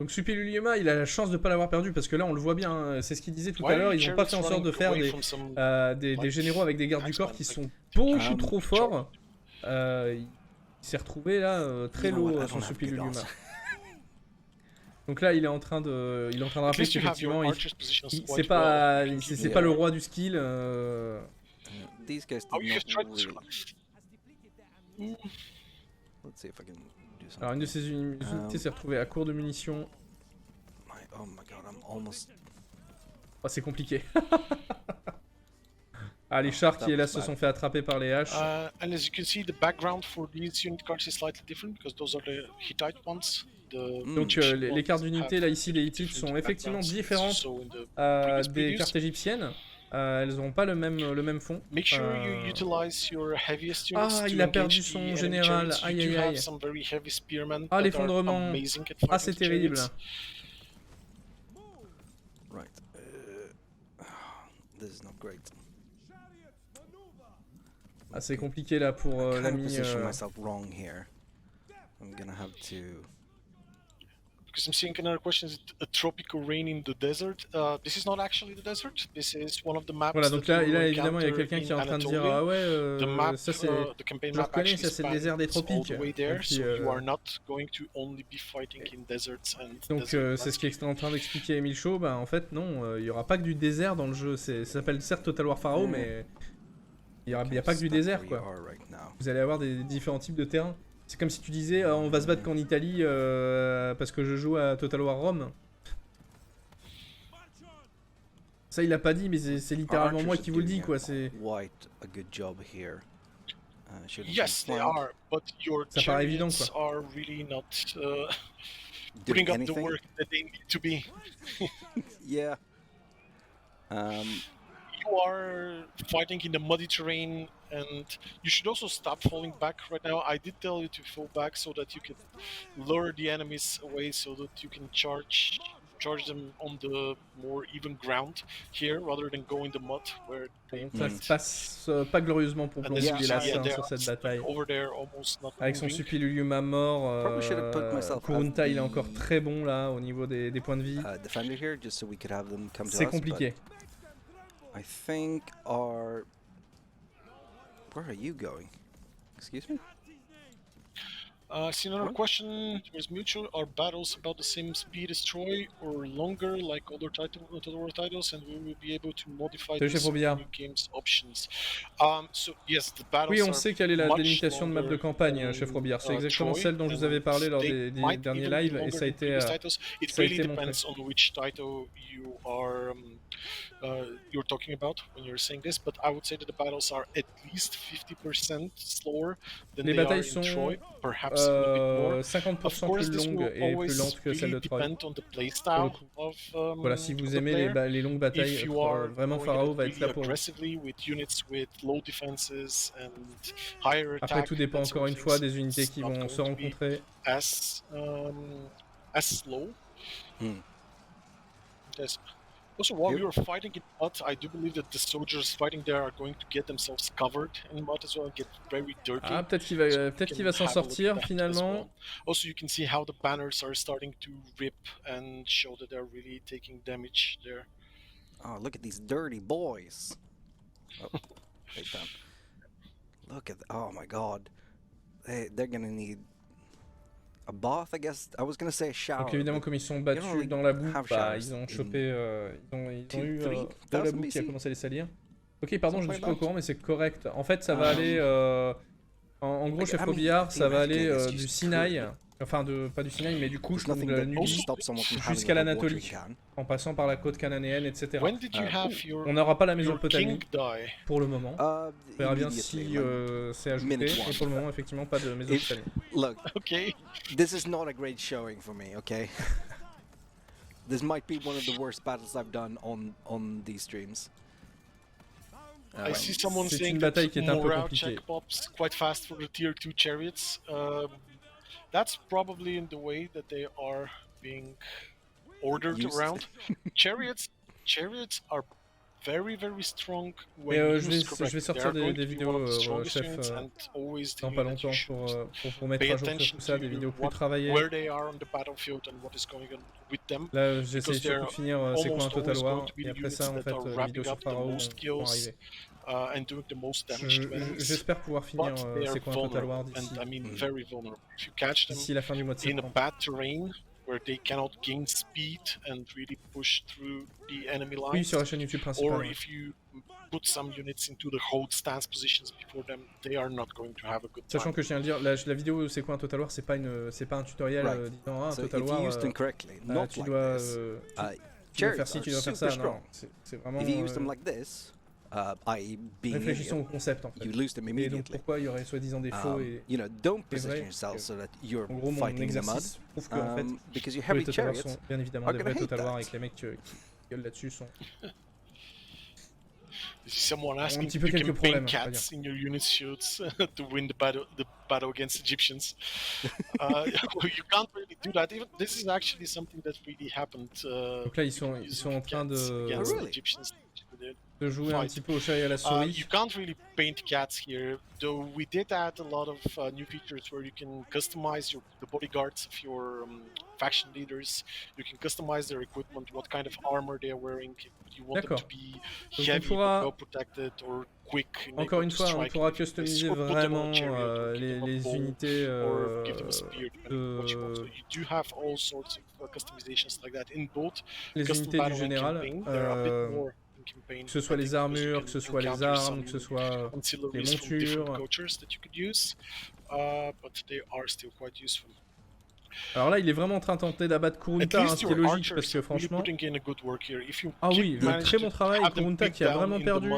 Speaker 1: Donc Supilluliuma, il a la chance de ne pas l'avoir perdu parce que là on le voit bien, hein, c'est ce qu'il disait tout à l'heure, ils n'ont pas fait en sorte de faire des généraux avec des gardes du corps qui sont beaucoup trop forts. Il s'est retrouvé là très low son Supilluliuma. Donc là il est en train de rappeler qu'effectivement c'est pas le roi du skill.
Speaker 3: These guys did not really... Let's see if I can...
Speaker 1: Alors une de ces unités s'est retrouvée à court de munitions.
Speaker 3: Oh my god, I'm almost...
Speaker 1: Oh, c'est compliqué. Ah, les chars qui est là se sont fait attraper par les haches.
Speaker 2: And as you can see, the background for these unit cards is slightly different because those are the Hittite ones.
Speaker 1: Donc les cartes d'unité là ici, les Hittites sont effectivement différentes des cartes égyptiennes. Elles n'ont pas le même fond. Ah, il a perdu son général. Aïe aïe aïe. Ah, l'effondrement. Ah, c'est terrible. Ah, c'est compliqué là pour l'ami.
Speaker 2: because I'm seeing another question, is it a tropical rain in the desert? This is not actually the desert. This is one of the maps.
Speaker 1: Voilà, donc
Speaker 2: that
Speaker 1: là,
Speaker 2: you
Speaker 1: là évidemment, il y a
Speaker 2: encounter
Speaker 1: quelqu'un qui est
Speaker 2: in
Speaker 1: en train de dire
Speaker 2: Anatolia.
Speaker 1: ah ouais,
Speaker 2: The map,
Speaker 1: ça c'est.
Speaker 2: the campaign
Speaker 1: Je le
Speaker 2: map
Speaker 1: reconnais,
Speaker 2: actually
Speaker 1: ça c'est le désert des
Speaker 2: spans all
Speaker 1: tropiques.
Speaker 2: the way
Speaker 1: Et
Speaker 2: there,
Speaker 1: puis,
Speaker 2: so you are not going to only be fighting in deserts and
Speaker 1: donc
Speaker 2: desert
Speaker 1: c'est ce qu'il est
Speaker 2: landscape.
Speaker 1: en train d'expliquer Milcho. Bah en fait non, il y aura pas que du désert dans le jeu. Ça s'appelle certes Total War Pharaoh, mais il y a pas que du désert quoi. Vous allez avoir des différents types de terrains. C'est comme si tu disais on va se battre qu'en Italie parce que je joue à Total War Rome. Ça il l'a pas dit, mais c'est littéralement moi qui vous le dis quoi. C'est.
Speaker 2: Yes, they are, but your
Speaker 1: Ça paraît évident,
Speaker 2: chariots
Speaker 1: quoi.
Speaker 2: are really not putting up the work that they need to be.
Speaker 3: Yeah.
Speaker 2: You are fighting in the muddy terrain, and you should also stop falling back right now. I did tell you to fall back so that you can lure the enemies away, so that you can charge them on the more even ground here, rather than go in the mud where they
Speaker 1: Ça se passe pas glorieusement pour Plombier là sur cette bataille.
Speaker 2: over there, almost not
Speaker 1: Avec son
Speaker 2: moving.
Speaker 1: Supilluliuma mort,
Speaker 3: Probably should have put myself
Speaker 1: Kurunta
Speaker 3: as
Speaker 1: il est
Speaker 3: the-
Speaker 1: encore très bon là au niveau des points de vie.
Speaker 3: Defender here, just so we could have them come to
Speaker 1: C'est
Speaker 3: us,
Speaker 1: compliqué.
Speaker 3: but I think our... Where are you going? Excuse me?
Speaker 2: See another question. Towards Milcho, are battles about the same speed as Troy or longer like other Total War titles, and we will be able to modify
Speaker 1: Salut,
Speaker 2: this
Speaker 1: Chef Robillard.
Speaker 2: new game's options? So yes, the battles
Speaker 1: Oui, on
Speaker 2: are
Speaker 1: sait quelle est la
Speaker 2: much
Speaker 1: délimitation de map de
Speaker 2: longer
Speaker 1: campagne,
Speaker 2: than,
Speaker 1: Chef Robillard. C'est exactement
Speaker 2: Troy,
Speaker 1: celle dont je vous avais parlé lors
Speaker 2: they
Speaker 1: des
Speaker 2: might
Speaker 1: derniers
Speaker 2: even be
Speaker 1: lives, et
Speaker 2: longer
Speaker 1: ça a
Speaker 2: than
Speaker 1: été,
Speaker 2: previous titles. It
Speaker 1: ça a
Speaker 2: really
Speaker 1: été montré.
Speaker 2: depends on which title you are you're talking about when you're saying this, but I would say that the battles are at least 50% slower than
Speaker 1: Les
Speaker 2: they are
Speaker 1: batailles
Speaker 2: in
Speaker 1: sont
Speaker 2: Troy, perhaps a little bit more.
Speaker 1: 50%
Speaker 2: Of course,
Speaker 1: plus
Speaker 2: this
Speaker 1: longues
Speaker 2: will
Speaker 1: et plus
Speaker 2: always
Speaker 1: lentes que celles de
Speaker 2: really
Speaker 1: Troy.
Speaker 2: depend on the playstyle of
Speaker 1: Voilà, si vous
Speaker 2: of the
Speaker 1: aimez
Speaker 2: player.
Speaker 1: les longues batailles,
Speaker 2: If you are
Speaker 1: vraiment
Speaker 2: going
Speaker 1: Pharaoh
Speaker 2: at
Speaker 1: va
Speaker 2: it
Speaker 1: être là
Speaker 2: really
Speaker 1: pour vous.
Speaker 2: aggressively with units with low defenses and higher attack,
Speaker 1: Après, tout dépend
Speaker 2: that sort
Speaker 1: encore
Speaker 2: of
Speaker 1: une fois
Speaker 2: things,
Speaker 1: des unités
Speaker 2: it's
Speaker 1: qui
Speaker 2: not
Speaker 1: vont
Speaker 2: going
Speaker 1: se
Speaker 2: to be
Speaker 1: rencontrer.
Speaker 2: as slow. Yes. Also, while we were fighting in mud, I do believe that the soldiers fighting there are going to get themselves covered in mud as well, and get very dirty.
Speaker 1: Ah, peut-être qu'il
Speaker 2: So
Speaker 1: va,
Speaker 2: you
Speaker 1: peut-être qu'il
Speaker 2: can
Speaker 1: va s'en
Speaker 2: have a look at
Speaker 1: sortir
Speaker 2: that as
Speaker 1: finalement.
Speaker 2: well. Also, you can see how the banners are starting to rip and show that they're really taking damage there.
Speaker 3: Oh, look at these dirty boys. Oh, they found. Look at... Oh my god. They're gonna need... a bath, I guess. I was gonna say a shower.
Speaker 1: Donc évidemment,
Speaker 3: but
Speaker 1: comme ils sont
Speaker 3: don't
Speaker 1: battus
Speaker 3: really
Speaker 1: dans la boue,
Speaker 3: have
Speaker 1: bah,
Speaker 3: showers
Speaker 1: ils ont
Speaker 3: in
Speaker 1: chopé, ils ont eu de
Speaker 3: 3000
Speaker 1: la boue qui a
Speaker 3: BC.
Speaker 1: commencé à les salir. Ok, pardon, je ne
Speaker 3: Something
Speaker 1: suis pas au
Speaker 3: like that.
Speaker 1: courant, mais c'est correct. En fait, ça va aller, en gros,
Speaker 3: Like,
Speaker 1: Chef
Speaker 3: I mean,
Speaker 1: Robillard, ça va aller
Speaker 3: theoretically,
Speaker 1: du
Speaker 3: it's just
Speaker 1: Sinaï,
Speaker 3: cool,
Speaker 1: enfin pas du Sinaï, mais du Kush,
Speaker 3: There's
Speaker 1: donc
Speaker 3: nothing
Speaker 1: de la
Speaker 3: that
Speaker 1: Nubie,
Speaker 3: stops someone from having
Speaker 1: jusqu'à
Speaker 3: a
Speaker 1: l'Anatolie,
Speaker 3: watering can.
Speaker 1: en passant par la côte cananéenne, etc.
Speaker 2: When did you have
Speaker 1: On n'aura pas la
Speaker 2: your
Speaker 1: Mésopotamie
Speaker 2: king die?
Speaker 1: pour le moment. On verra bien si
Speaker 3: Immediately,
Speaker 1: c'est ajouté,
Speaker 3: minute
Speaker 1: mais
Speaker 3: one.
Speaker 1: pour le moment, effectivement, pas de Mésopotamie.
Speaker 3: Look,
Speaker 2: Okay.
Speaker 3: this is not a great showing for me, okay? This might be one of the worst battles I've done on these streams.
Speaker 2: I see someone
Speaker 1: C'est
Speaker 2: saying
Speaker 1: une
Speaker 2: that
Speaker 1: bataille qui est un peu
Speaker 2: morale
Speaker 1: compliquée.
Speaker 2: check pops quite fast for the tier 2 chariots. That's probably in the way that they are being ordered
Speaker 3: Used.
Speaker 2: around. Chariots are very strong when
Speaker 1: Et
Speaker 2: used
Speaker 1: je vais
Speaker 2: correctly. They
Speaker 1: sortir
Speaker 2: are going
Speaker 1: des
Speaker 2: to be one of the
Speaker 1: vidéos,
Speaker 2: strongest
Speaker 1: chef,
Speaker 2: units and always the
Speaker 1: dans pas
Speaker 2: unit that
Speaker 1: longtemps
Speaker 2: you should
Speaker 1: pour mettre
Speaker 2: pay
Speaker 1: à jour sur
Speaker 2: attention
Speaker 1: tout ça, des
Speaker 2: to
Speaker 1: vidéos plus
Speaker 2: what,
Speaker 1: travaillées.
Speaker 2: where they are on the battlefield and what is going on with them.
Speaker 1: Là, j'essaie
Speaker 2: Because
Speaker 1: surtout de finir c'est quoi un
Speaker 2: almost
Speaker 1: Total
Speaker 2: always
Speaker 1: War,
Speaker 2: going to be
Speaker 1: et
Speaker 2: the
Speaker 1: après
Speaker 2: units
Speaker 1: ça, en
Speaker 2: that
Speaker 1: fait,
Speaker 2: are
Speaker 1: les vidéos
Speaker 2: wrapping
Speaker 1: sur
Speaker 2: up the
Speaker 1: Pharaoh
Speaker 2: most
Speaker 1: vont
Speaker 2: kills
Speaker 1: arriver.
Speaker 2: and doing the most damage to enemies.
Speaker 1: J'espère pouvoir finir
Speaker 2: But they are
Speaker 1: c'est quoi un Total War
Speaker 2: vulnerable,
Speaker 1: d'ici
Speaker 2: and I mean very vulnerable. If you catch them
Speaker 1: la fin du mois de
Speaker 2: in a
Speaker 1: septembre.
Speaker 2: bad terrain where they cannot gain speed and really push through the enemy
Speaker 1: Oui,
Speaker 2: lines,
Speaker 1: sur la chaîne YouTube principale.
Speaker 2: or
Speaker 1: Ouais.
Speaker 2: if you put some units into the hold stance positions before them, they are not going to have a good
Speaker 1: Sachant
Speaker 2: time.
Speaker 1: que je tiens à le dire, la vidéo c'est quoi un Total War, c'est pas un tutoriel
Speaker 3: Right.
Speaker 1: disant un
Speaker 3: So
Speaker 1: Total
Speaker 3: if
Speaker 1: War,
Speaker 3: you use them correctly, not
Speaker 1: tu
Speaker 3: like
Speaker 1: dois
Speaker 3: this,
Speaker 1: tu dois faire
Speaker 3: chariots
Speaker 1: ci,
Speaker 3: are
Speaker 1: tu dois faire
Speaker 3: super
Speaker 1: ça. Non,
Speaker 3: strong.
Speaker 1: c'est vraiment.
Speaker 3: If you use them like this, i.e. being
Speaker 1: Réfléchissons au
Speaker 3: idiot,
Speaker 1: concept en fait.
Speaker 3: you lose them
Speaker 1: Et donc
Speaker 3: immediately.
Speaker 1: pourquoi il y aurait soi-disant des faux et
Speaker 3: You know, don't
Speaker 1: c'est vrai
Speaker 3: position yourself
Speaker 1: que-
Speaker 3: so that you're
Speaker 1: en gros mon
Speaker 3: fighting in the mud.
Speaker 1: exercice prouve que en fait
Speaker 3: Because your
Speaker 1: tous les
Speaker 3: heavy
Speaker 1: Total War
Speaker 3: chariots
Speaker 1: sont bien évidemment
Speaker 3: are
Speaker 1: des
Speaker 3: gonna
Speaker 1: vrais
Speaker 3: hate
Speaker 1: Total War
Speaker 3: that.
Speaker 1: et que les mecs qui gueulent là-dessus sont.
Speaker 2: Someone asking
Speaker 1: petit
Speaker 2: if
Speaker 1: peu
Speaker 2: you
Speaker 1: quelques
Speaker 2: can
Speaker 1: problèmes,
Speaker 2: paint
Speaker 1: on va
Speaker 2: cats in your unit shields to win the battle against Egyptians. You can't really do that. Even this is actually something that really happened.
Speaker 1: Donc là ils sont en train de
Speaker 2: against
Speaker 3: Oh, really?
Speaker 2: Egyptians.
Speaker 1: de jouer un petit peu au chat et à la souris.
Speaker 2: You can't really paint cats here, though we did add a lot of new features where you can customize the bodyguards of your faction leaders. You can customize their equipment, what kind of armor they are wearing. If you want them to be
Speaker 1: Donc
Speaker 2: heavy,
Speaker 1: pourra...
Speaker 2: well protected, or quick.
Speaker 1: Encore une fois, on pourra customiser vraiment les unités les unités du général. Que ce soit les armures, que ce soit les armes, que ce soit les montures. Alors là, il est vraiment en train de tenter d'abattre Kurunta, hein, ce qui est logique parce que franchement... Ah oui, très bon travail, Kurunta qui a vraiment perdu.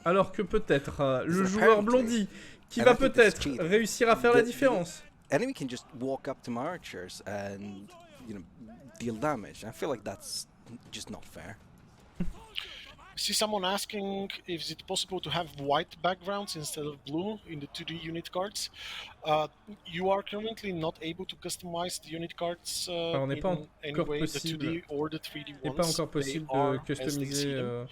Speaker 1: Alors que peut-être le joueur Blondie qui va peut-être réussir à faire la différence.
Speaker 3: Enemy can just walk up to my archers and, you know, deal damage. I feel like that's just not fair.
Speaker 2: I see someone asking if it's possible to have white backgrounds instead of blue in the 2D unit cards. You are currently not able to customize the unit cards
Speaker 1: in any way,
Speaker 2: the 2D or the 3D ones.
Speaker 1: Il n'est pas encore possible de customiser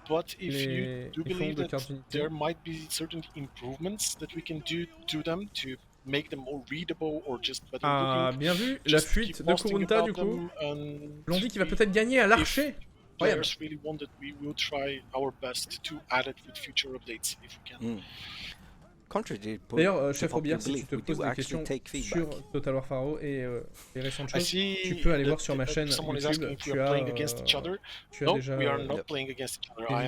Speaker 2: but if you do believe that there might be certain improvements that we can do to them to make them more readable or just better looking.
Speaker 1: Bien vu, la fuite de Kurunta du coup. Blondie qui va peut-être gagner à l'archer.
Speaker 2: Players really want it, we will try our best to add it with future updates if we can.
Speaker 1: D'ailleurs, chef Robillard, si tu te poses des questions sur Total War PHARAOH et les récentes choses, tu peux aller voir sur ma chaîne YouTube. Tu as déjà des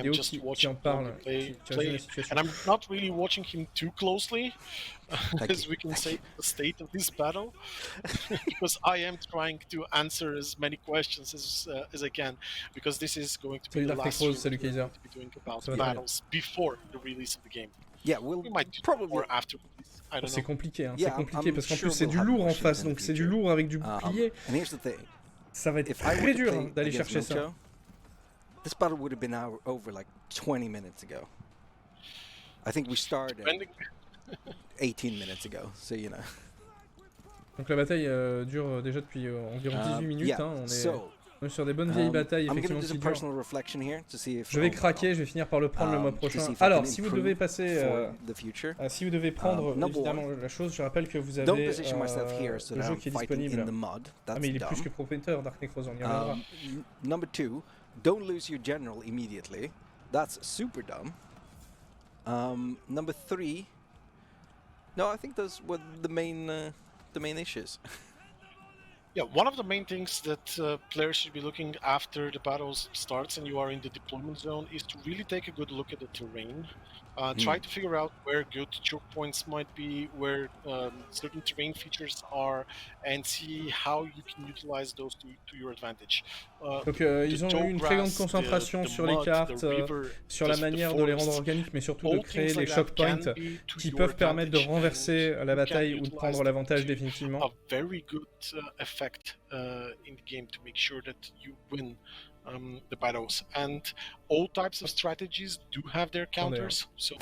Speaker 1: vidéos qui en parlent, qui résument la situation.
Speaker 2: And I'm not really watching him too closely, as we can say, the state of this battle, because I am trying to answer as many questions as I can, because this is going to be the last stream we're going to be doing about battles before the release of the game.
Speaker 3: Yeah,
Speaker 2: we might do more after release. I don't know.
Speaker 1: C'est compliqué, hein. C'est compliqué parce qu'en plus c'est du lourd en face, donc c'est du lourd avec du bouclier. Ça va être très dur d'aller chercher ça.
Speaker 3: This battle would have been over like 20 minutes ago. I think we started 18 minutes ago, so you know.
Speaker 1: Donc la bataille dure déjà depuis environ 18 minutes, hein. On est sur des bonnes vieilles batailles effectivement qui durent. Je vais craquer, je vais finir par le prendre le mois prochain. Alors, si vous devez passer, si vous devez prendre évidemment la chose, je rappelle que vous avez le jeu qui est disponible. Ah mais il est plus que prometteur, Dark Necros, on y reviendra.
Speaker 3: Number 2, don't lose your general immediately. That's super dumb. Number 3, no, I think those were the main issues.
Speaker 2: Yeah, one of the main things that players should be looking after the battle starts and you are in the deployment zone is to really take a good look at the terrain. Try to figure out where good choke points might be, where certain terrain features are, and see how you can utilize those to your advantage.
Speaker 1: Donc ils ont eu une très grande concentration sur les cartes, sur la manière de les rendre organiques, mais surtout de créer les choke points qui peuvent permettre de renverser la bataille ou de prendre l'avantage définitivement.
Speaker 2: A very good effect in the game to make sure that you win the battles, and all types of strategies do have their counters. So